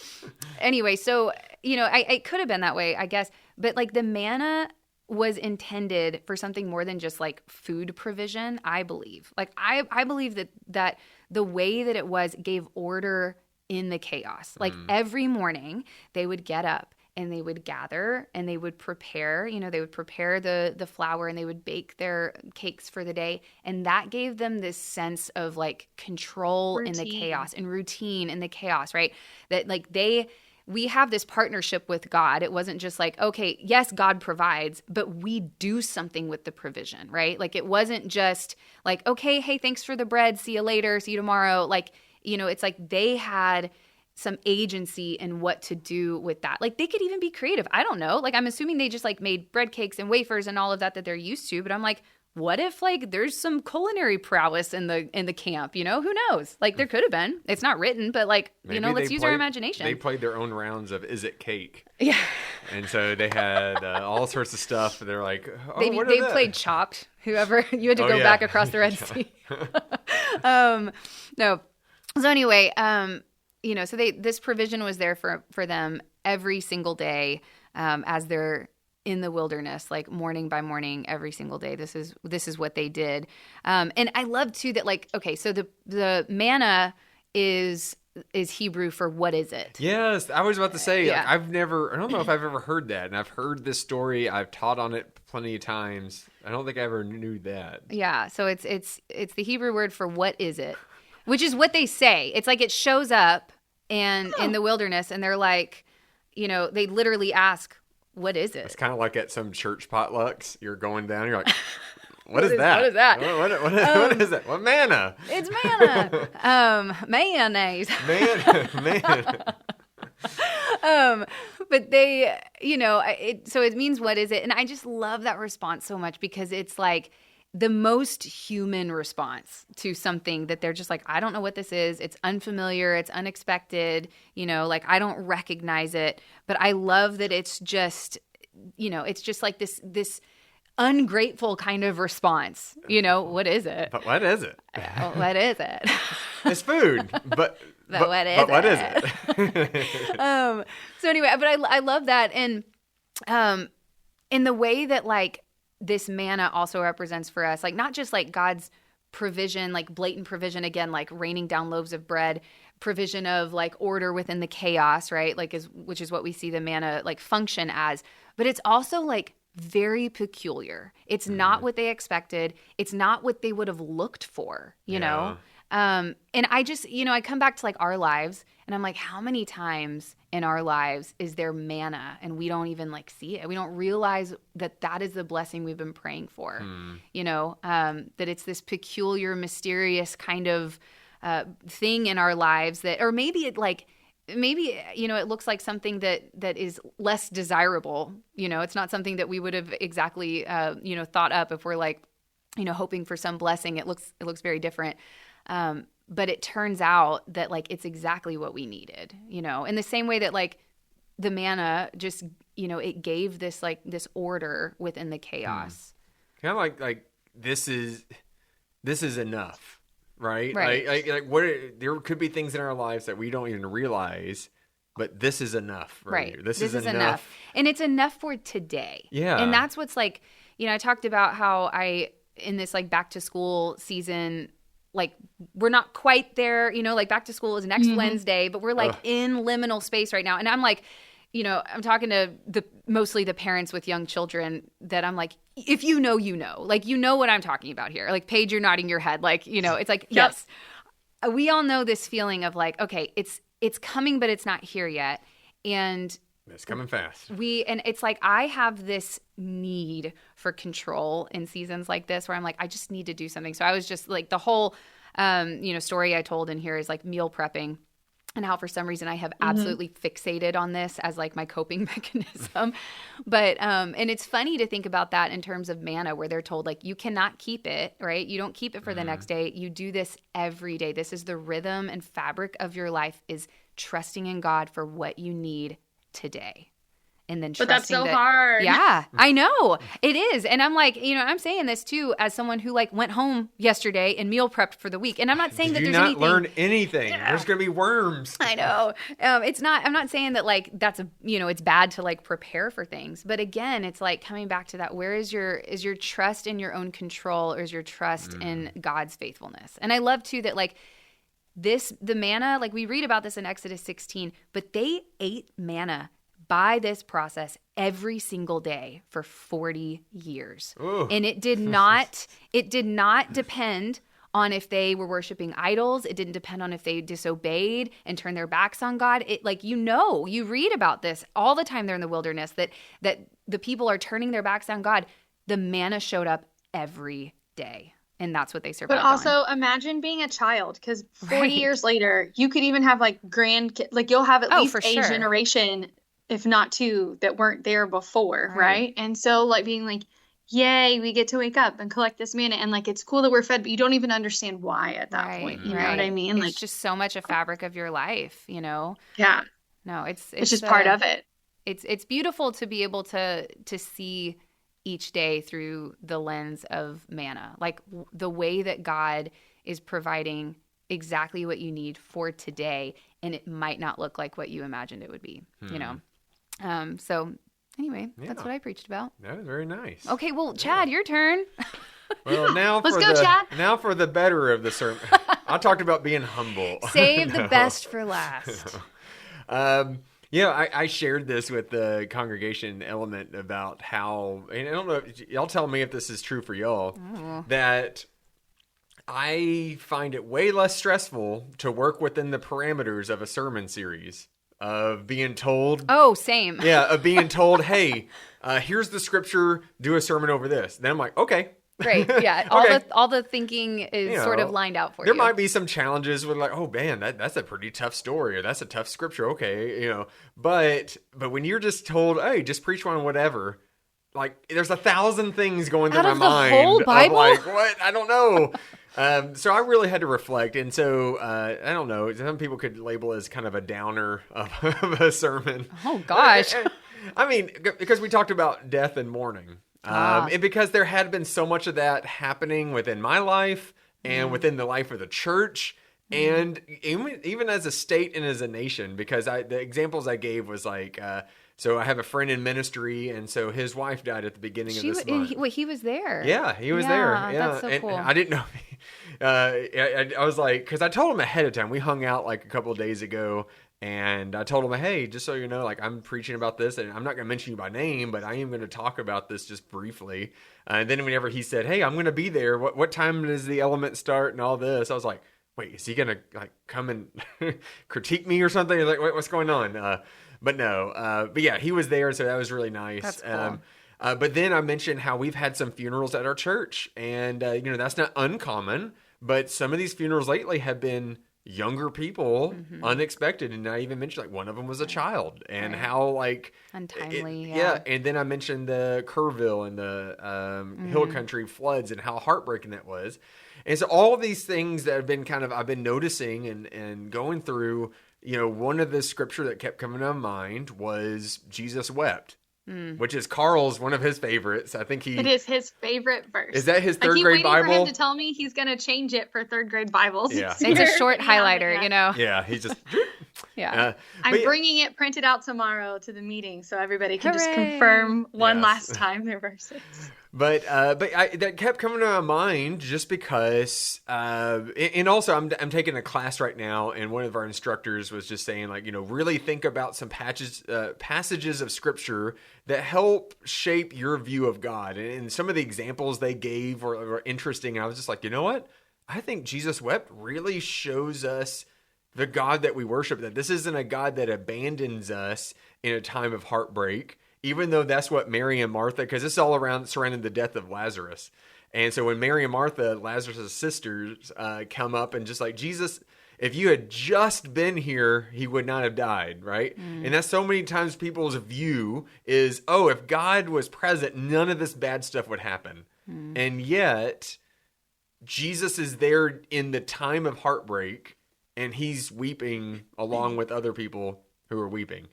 Anyway, so, you know, it could have been that way, I guess. But like the manna was intended for something more than just like food provision, I believe. Like I believe that the way that it was gave order in the chaos. Like every morning they would get up and they would gather and they would prepare, you know, they would prepare the flour and they would bake their cakes for the day. And that gave them this sense of like control in the chaos and routine in the chaos, right? That like we have this partnership with God. It wasn't just like, okay, yes, God provides, but we do something with the provision, right? Like it wasn't just like, okay, hey, thanks for the bread. See you later. See you tomorrow. Like, you know, it's like they had some agency in what to do with that. Like they could even be creative. I don't know. Like I'm assuming they just like made bread cakes and wafers and all of that they're used to. But I'm like, what if like there's some culinary prowess in the camp? You know, who knows? Like there could have been. It's not written, but like, maybe, you know, let's use our imagination. They played their own rounds of Is It Cake? Yeah. And so they had all sorts of stuff. They're like, oh, they played Chopped. Whoever you had to go back across the Red Sea. No. So anyway, you know, so this provision was there for them every single day as they're in the wilderness, like morning by morning, every single day. This is what they did. And I love too that like, okay, so the manna is Hebrew for what is it? Yes, I was about to say, Yeah. like, I don't know if I've ever heard that. And I've heard this story. I've taught on it plenty of times. I don't think I ever knew that. Yeah. So it's the Hebrew word for what is it, which is what they say. It's like it shows up and in the wilderness and they're like, you know, they literally ask, what is it? It's kind of like at some church potlucks. You're going down. You're like, what is that? What is that? What is that? What manna? It's manna. Mayonnaise. Man. But they, you know, so it means what is it? And I just love that response so much because it's like the most human response to something that they're just like, I don't know what this is. It's unfamiliar. It's unexpected. You know, like I don't recognize it. But I love that it's just, you know, it's just like this ungrateful kind of response. You know, what is it? But what is it? What is it? It's food. But what is it? So anyway, but I love that. And in the way that like, this manna also represents for us, like not just like God's provision, like blatant provision, again, like raining down loaves of bread, provision of like order within the chaos, right? Like which is what we see the manna like function as, but it's also like very peculiar. It's not what they expected. It's not what they would have looked for, you know? And I just, you know, I come back to like our lives and I'm like, how many times in our lives is there manna and we don't even like see it? We don't realize that is the blessing we've been praying for, you know, that it's this peculiar, mysterious kind of thing in our lives that, or maybe you know, it looks like something that is less desirable. You know, it's not something that we would have exactly, you know, thought up if we're like, you know, hoping for some blessing. It looks very different. But it turns out that like it's exactly what we needed, you know, in the same way that like the manna just, you know, it gave this like this order within the chaos. Kind of like this is enough, right? Right. Like what there could be things in our lives that we don't even realize but this is enough right here. This is enough. And it's enough for today. Yeah. And that's what's like, I talked about how in this like back to school season, like we're not quite there, like back to school is next Wednesday, but we're like in liminal space right now. And I'm like, I'm talking to mostly the parents with young children that I'm like, if like, what I'm talking about here. Like, Paige, you're nodding your head. Like, it's like, yes, we all know this feeling of like, okay, it's coming, but it's not here yet. And it's coming fast. And it's like, I have this need for control in seasons like this where I'm like, I just need to do something. So I was just like, the whole, story I told in here is like meal prepping, and how for some reason I have absolutely fixated on this as like my coping mechanism. But, and it's funny to think about that in terms of manna, where they're told like, you cannot keep it, right? You don't keep it for the next day. You do this every day. This is the rhythm and fabric of your life, is trusting in God for what you need today. And then but that's so that, hard. Yeah, I know it is. And I'm like, I'm saying this too as someone who like went home yesterday and meal prepped for the week. And I'm not saying that there's anything. Did you not learn anything? Yeah. There's going to be worms. I know. I'm not saying that like that's it's bad to like prepare for things. But again, it's like coming back to that. Where is your trust in your own control, or is your trust in God's faithfulness? And I love too that like the manna, like we read about this in Exodus 16, but they ate manna by this process every single day for 40 years. Ooh. And it did not depend on if they were worshiping idols. It didn't depend on if they disobeyed and turned their backs on God. It like, you read about this all the time. They're in the wilderness, that the people are turning their backs on God. The manna showed up every day. And that's what they survived. But also imagine being a child, because 40 years later, you could even have like grandkids, like you'll have at least a generation, if not two, that weren't there before, right? And so like being like, yay, we get to wake up and collect this manna, and like it's cool that we're fed, but you don't even understand why at that point. You know what I mean? It's like just so much a fabric of your life, Yeah. No, it's just part of it. It's beautiful to be able to see each day through the lens of manna, like the way that God is providing exactly what you need for today, and it might not look like what you imagined it would be, So anyway, that's what I preached about. That was very nice. Okay, well, Chad, your turn. Well, now Chad. Now for the better of the sermon. I talked about being humble. Save the best for last. I shared this with the congregation element about how, and I don't know, y'all tell me if this is true for y'all, that I find it way less stressful to work within the parameters of a sermon series, of being told. Oh, same. Yeah, of being told, hey, here's the scripture, do a sermon over this. Then I'm like, okay. Great. Yeah. All the thinking is sort of lined out for you. There might be some challenges with like, oh man, that's a pretty tough story, or that's a tough scripture. Okay. But when you're just told, hey, just preach on whatever, like there's 1,000 things going through my mind. Whole Bible? Of like, what? I don't know. So I really had to reflect. And so, I don't know, some people could label it as kind of a downer of a sermon. Oh gosh. I mean, because we talked about death and mourning. And because there had been so much of that happening within my life and within the life of the church, and even as a state and as a nation, because the examples I gave was like, so I have a friend in ministry, and so his wife died at the beginning of this month. He was there. Yeah, he was there. Yeah, that's so cool. I didn't know. I was like, because I told him ahead of time. We hung out like a couple of days ago. And I told him, hey, just so you know, like I'm preaching about this, and I'm not going to mention you by name, but I am going to talk about this just briefly. And then whenever he said, hey, I'm going to be there, what time does the element start and all this? I was like, wait, is he going to like come and critique me or something? Like, what's going on? But no, but yeah, he was there, so that was really nice. That's cool. But then I mentioned how we've had some funerals at our church, and that's not uncommon. But some of these funerals lately have been younger people, unexpected, and I even mentioned like one of them was a child, and how like untimely. And then I mentioned the Kerrville and the Hill Country floods and how heartbreaking that was. And so all of these things that have been I've been noticing and going through. One of the scripture that kept coming to mind was Jesus wept. Which is Carl's one of his favorites. I think it is his favorite verse. Is that his third grade Bible? I keep waiting for him to tell me he's going to change it for third grade Bibles. Yeah. It's a short highlighter, Yeah, he's just. Yeah. I'm bringing it printed out tomorrow to the meeting so everybody can just Hooray! confirm one last time their verses. But that kept coming to my mind just because, and also I'm taking a class right now, and one of our instructors was just saying, like, really think about some passages of scripture that help shape your view of God. And some of the examples they gave were interesting. And I was just like, you know what? I think Jesus wept really shows us the God that we worship, that this isn't a God that abandons us in a time of heartbreak, even though that's what Mary and Martha, because it's all around surrounding the death of Lazarus. And so when Mary and Martha, Lazarus' sisters, come up and just like, Jesus, if you had just been here, he would not have died, right? And that's so many times people's view is, oh, if God was present, none of this bad stuff would happen. And yet, Jesus is there in the time of heartbreak, and he's weeping along with other people who are weeping.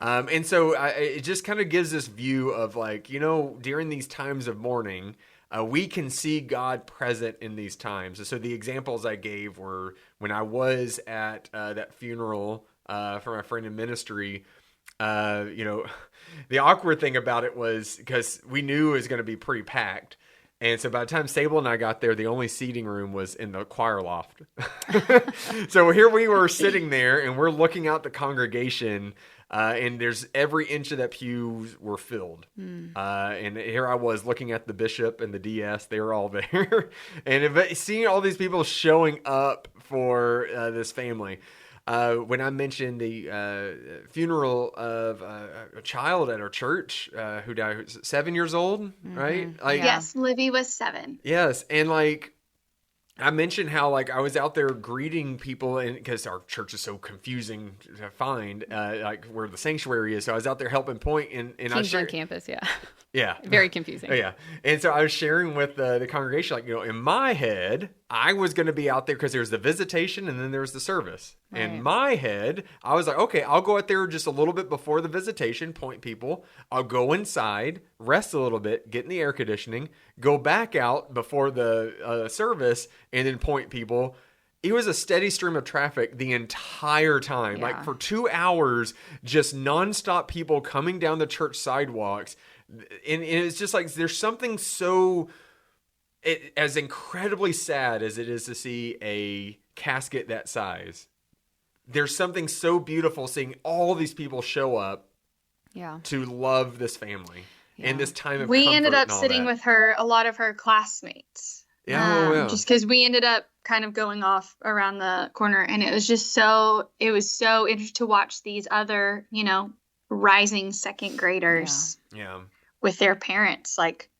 And so it just kind of gives this view of like, during these times of mourning, we can see God present in these times. And so the examples I gave were when I was at that funeral for my friend in ministry, the awkward thing about it was because we knew it was going to be pretty packed. And so by the time Sable and I got there, the only seating room was in the choir loft. So here we were sitting there, and we're looking out the congregation, and there's every inch of that pew were filled. And here I was looking at the bishop and the DS. They were all there. And seeing all these people showing up for this family. When I mentioned the funeral of a child at our church who died 7 years old, right? Like, yes, Livy was 7. Yes, and like I mentioned how like I was out there greeting people, and because our church is so confusing to find, like where the sanctuary is, so I was out there helping point, and I shared campus, yeah, very confusing. Yeah, and so I was sharing with the congregation, like, in my head, I was going to be out there because there was the visitation and then there was the service. Right. In my head, I was like, okay, I'll go out there just a little bit before the visitation, point people. I'll go inside, rest a little bit, get in the air conditioning, go back out before the service, and then point people. It was a steady stream of traffic the entire time. Yeah. Like for 2 hours, just nonstop people coming down the church sidewalks. And it's just like there's something so as incredibly sad as it is to see a casket that size. There's something so beautiful seeing all these people show up to love this family in this time of we ended up and all sitting that. with her, a lot of her classmates. Just because we ended up kind of going off around the corner, and it was so interesting to watch these other, rising second graders with their parents, like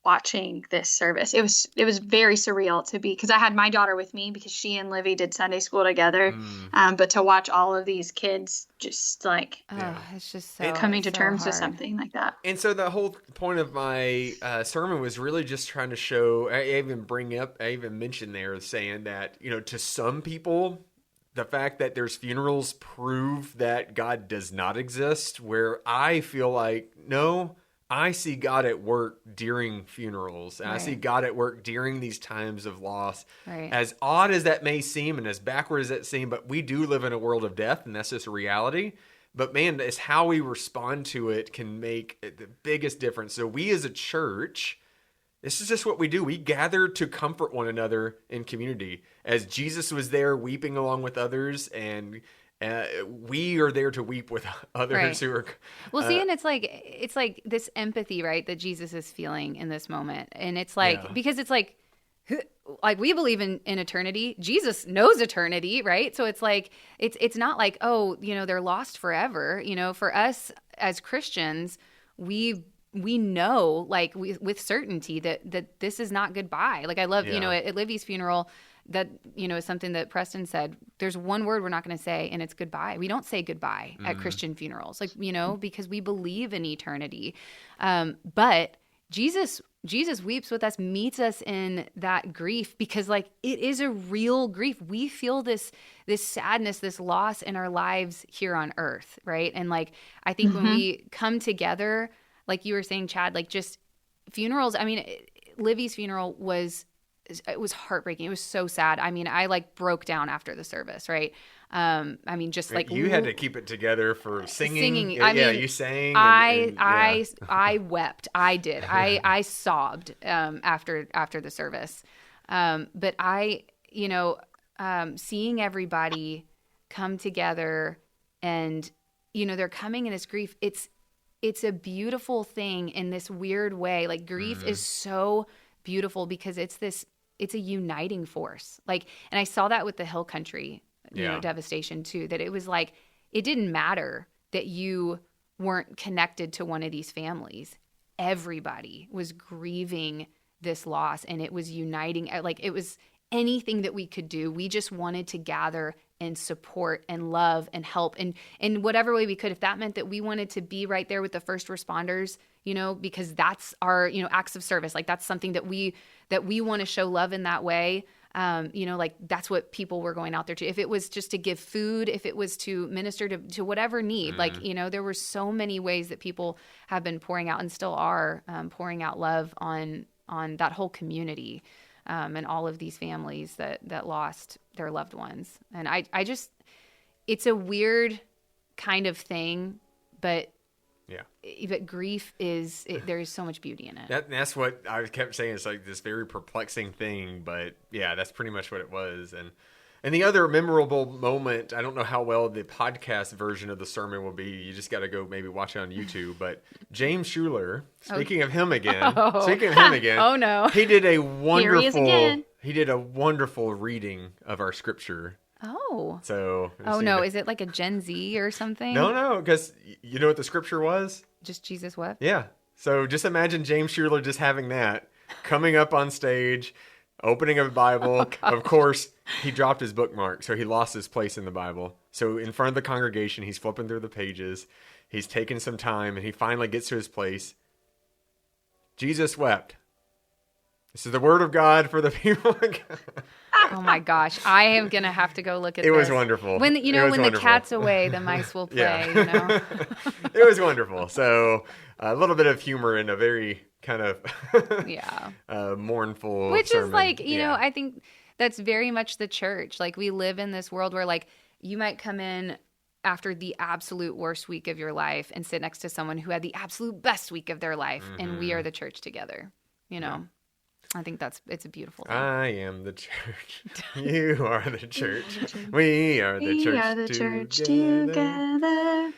watching this service. It was very surreal to be, because I had my daughter with me because she and Livy did Sunday school together. But to watch all of these kids just like it's just so coming to terms hard with something like that. And so the whole point of my sermon was really just trying to show, I even mentioned there saying that, to some people, the fact that there's funerals prove that God does not exist, where I feel like, no, I see God at work during funerals. And I see God at work during these times of loss. Right. As odd as that may seem and as backward as that seems, but we do live in a world of death, and that's just a reality. But man, it's how we respond to it can make the biggest difference. So we as a church, this is just what we do. We gather to comfort one another in community. As Jesus was there weeping along with others, and we are there to weep with others who are. Well, see, and it's like this empathy, right, that Jesus is feeling in this moment, and it's like because it's like we believe in eternity. Jesus knows eternity, right? So it's like it's not like, oh, they're lost forever. For us as Christians, we know with certainty that this is not goodbye. Like I love at Livy's funeral. That, is something that Preston said. There's one word we're not going to say, and it's goodbye. We don't say goodbye at Christian funerals, because we believe in eternity. But Jesus weeps with us, meets us in that grief, because it is a real grief. We feel this sadness, this loss in our lives here on earth, right? And I think when we come together, like you were saying, Chad, just funerals. I mean, Livy's funeral was heartbreaking. It was so sad. I mean, I broke down after the service, right? I mean, just like you had to keep it together for singing. Singing. You sang. I wept. I did. I sobbed after the service. But seeing everybody come together and they're coming in this grief. It's a beautiful thing in this weird way. Like grief is so beautiful because it's a uniting force. Like, and I saw that with the Hill Country, devastation too, that it was like, it didn't matter that you weren't connected to one of these families. Everybody was grieving this loss and it was uniting. Like it was anything that we could do. We just wanted to gather and support and love and help and in whatever way we could. If that meant that we wanted to be right there with the first responders, because that's our, acts of service. Like that's something that we want to show love in that way. Like that's what people were going out there to. If it was just to give food, if it was to minister to whatever need, like, there were so many ways that people have been pouring out and still are pouring out love on that whole community. And all of these families that lost their loved ones. And I just, it's a weird kind of thing, but grief there is so much beauty in it. That's what I kept saying. It's like this very perplexing thing, but that's pretty much what it was. And the other memorable moment, I don't know how well the podcast version of the sermon will be. You just got to go maybe watch it on YouTube. But James Schuler, speaking of him again, oh no, he did a wonderful reading of our scripture. Oh. So. No, is it like a Gen Z or something? No, because you know what the scripture was? Just Jesus wept? Yeah. So just imagine James Schuler just having that, coming up on stage, opening a Bible. Of course, he dropped his bookmark, so he lost his place in the Bible. So in front of the congregation, he's flipping through the pages. He's taking some time, and he finally gets to his place. Jesus wept. This is the word of God for the people of God. Oh my gosh. I am going to have to go look at this. It was wonderful. When the cat's away, the mice will play, It was wonderful. So a little bit of humor in a very kind of mournful Which sermon. Is like, I think that's very much the church. Like we live in this world where like you might come in after the absolute worst week of your life and sit next to someone who had the absolute best week of their life. Mm-hmm. And we are the church together, Yeah. I think it's a beautiful thing. I am the church. You are the church. We are the church. We are the church together.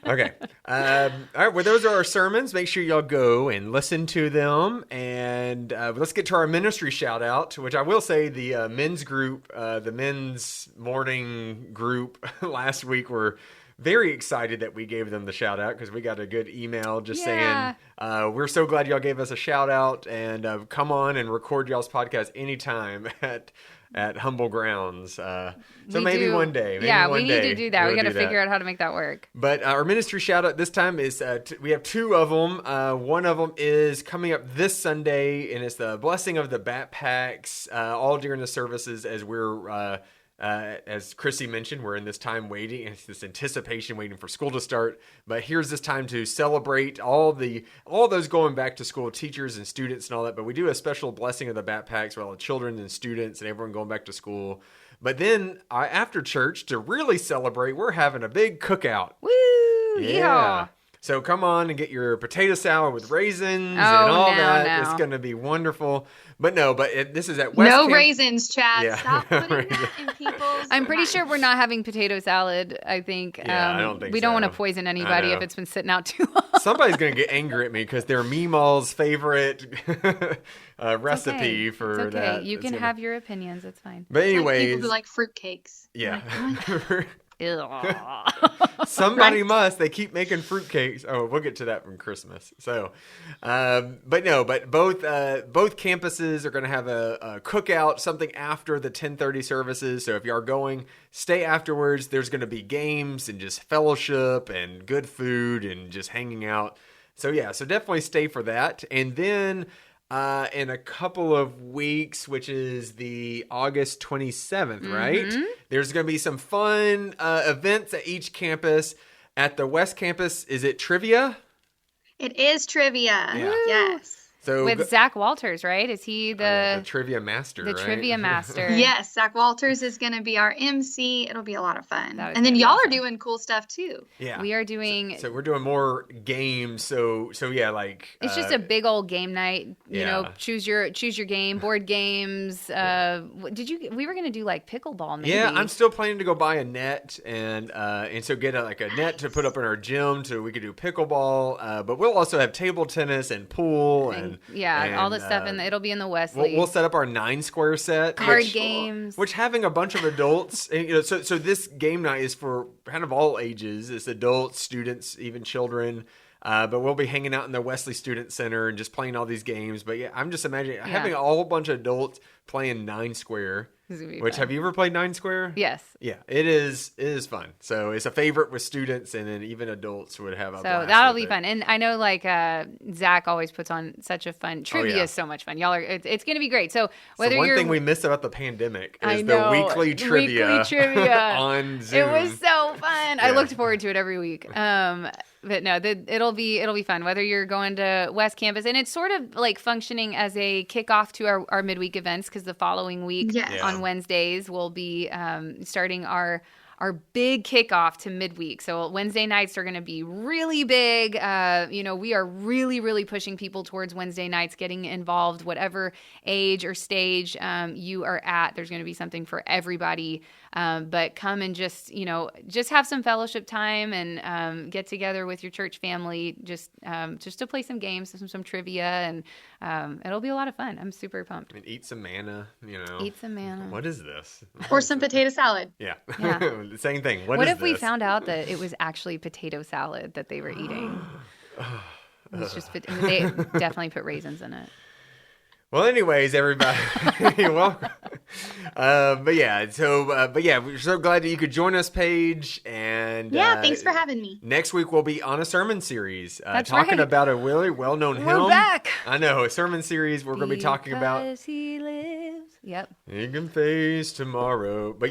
Okay. All right. Well, those are our sermons. Make sure y'all go and listen to them. And let's get to our ministry shout out, which I will say the men's group, the men's morning group last week were very excited that we gave them the shout out because we got a good email just saying, we're so glad y'all gave us a shout out and come on and record y'all's podcast anytime at Humble Grounds. So maybe one day. We need to do that. We got to figure out how to make that work. But our ministry shout out this time is, we have two of them. One of them is coming up this Sunday and it's the blessing of the backpacks, all during the services as we're, as Chrissy mentioned, we're in this time waiting, and it's this anticipation waiting for school to start. But here's this time to celebrate all those going back to school, teachers and students and all that. But we do a special blessing of the backpacks for all the children and students and everyone going back to school. But then after church, to really celebrate, we're having a big cookout. Woo! Yeah. So come on and get your potato salad with raisins and all that. It's going to be wonderful. But this is at West Camp. Raisins, Chad. Yeah. Stop putting that in people's I'm pretty sure we're not having potato salad, I think. I don't think we don't want to poison anybody if it's been sitting out too long. Somebody's going to get angry at me because they're Meemaw's favorite recipe for that. You can have your opinions. It's fine. But anyways. Like people who like fruitcakes. Yeah. Like, Somebody must. They keep making fruitcakes. Oh, we'll get to that from Christmas. So, but both campuses are going to have a cookout, something after the 10:30 services. So if you are going, stay afterwards. There's going to be games and just fellowship and good food and just hanging out. So so definitely stay for that. And then in a couple of weeks, which is the August 27th, right? There's going to be some fun events at each campus. At the West Campus, is it trivia? It is trivia. Yeah. Yes. So with Zach Walters, right? Is he the trivia master? The right? trivia master. Yes, Zach Walters is going to be our MC. It'll be a lot of fun. That is And then gonna be y'all awesome. are doing cool stuff too. Yeah, We are doing. So we're doing more games. So yeah, like It's just a big old game night. You Yeah. know, choose your game, board games. We were gonna do like pickleball, maybe. Yeah, I'm still planning to go buy a net and so get a net to put up in our gym so we could do pickleball. But we'll also have table tennis and pool and all the stuff, and it'll be in the Wesley. We'll set up our 9-square set, Card games. which having a bunch of adults, and, so this game night is for kind of all ages. It's adults, students, even children. But we'll be hanging out in the Wesley Student Center and just playing all these games. But yeah, I'm just imagining having a whole bunch of adults playing 9-square. Which fun. have you ever played 9-square? Yes. Yeah, it is fun. So it's a favorite with students, and then even adults would have a blast. So that'll with be it. fun. And I know Zach always puts on such a fun trivia. Is so much fun. Y'all are. It's going to be great. So whether one you're thing we miss about the pandemic is the weekly trivia on Zoom. It was so fun. I looked forward to it every week. But no, it'll be fun. Whether you're going to West Campus, and it's sort of like functioning as a kickoff to our midweek events, because the following week on Wednesdays we'll be starting our big kickoff to midweek. So Wednesday nights are going to be really big. We are really, really pushing people towards Wednesday nights, getting involved, whatever age or stage you are at. There's going to be something for everybody. But come and just have some fellowship time and get together with your church family, just to play some games, some trivia, and it'll be a lot of fun. I'm super pumped. And eat some manna, Eat some manna. What is this? Or some potato salad. Yeah. Yeah. Same thing. What is if we this? found out that it was actually potato salad that they were eating? It was just they definitely put raisins in it. Well, anyways, everybody, you're welcome. But yeah, we're so glad that you could join us, Paige. And thanks for having me. Next week we'll be on a sermon series, That's talking right. about a really well-known hymn. We're back. I know, a sermon series. We're going to be talking about. Because he lives. Yep. You can face tomorrow. But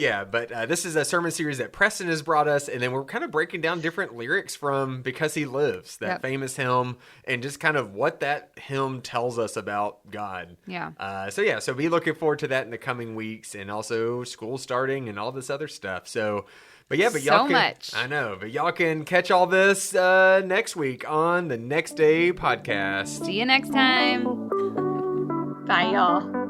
this is a sermon series that Preston has brought us, and then we're kind of breaking down different lyrics from Because He Lives, that famous hymn, and just kind of what that hymn tells us about God. Yeah. So be looking forward to that in the coming weeks, and also school starting and all this other stuff. But y'all so can, much. I know, but y'all can catch all this next week on the Next Day podcast. See you next time. Bye, y'all.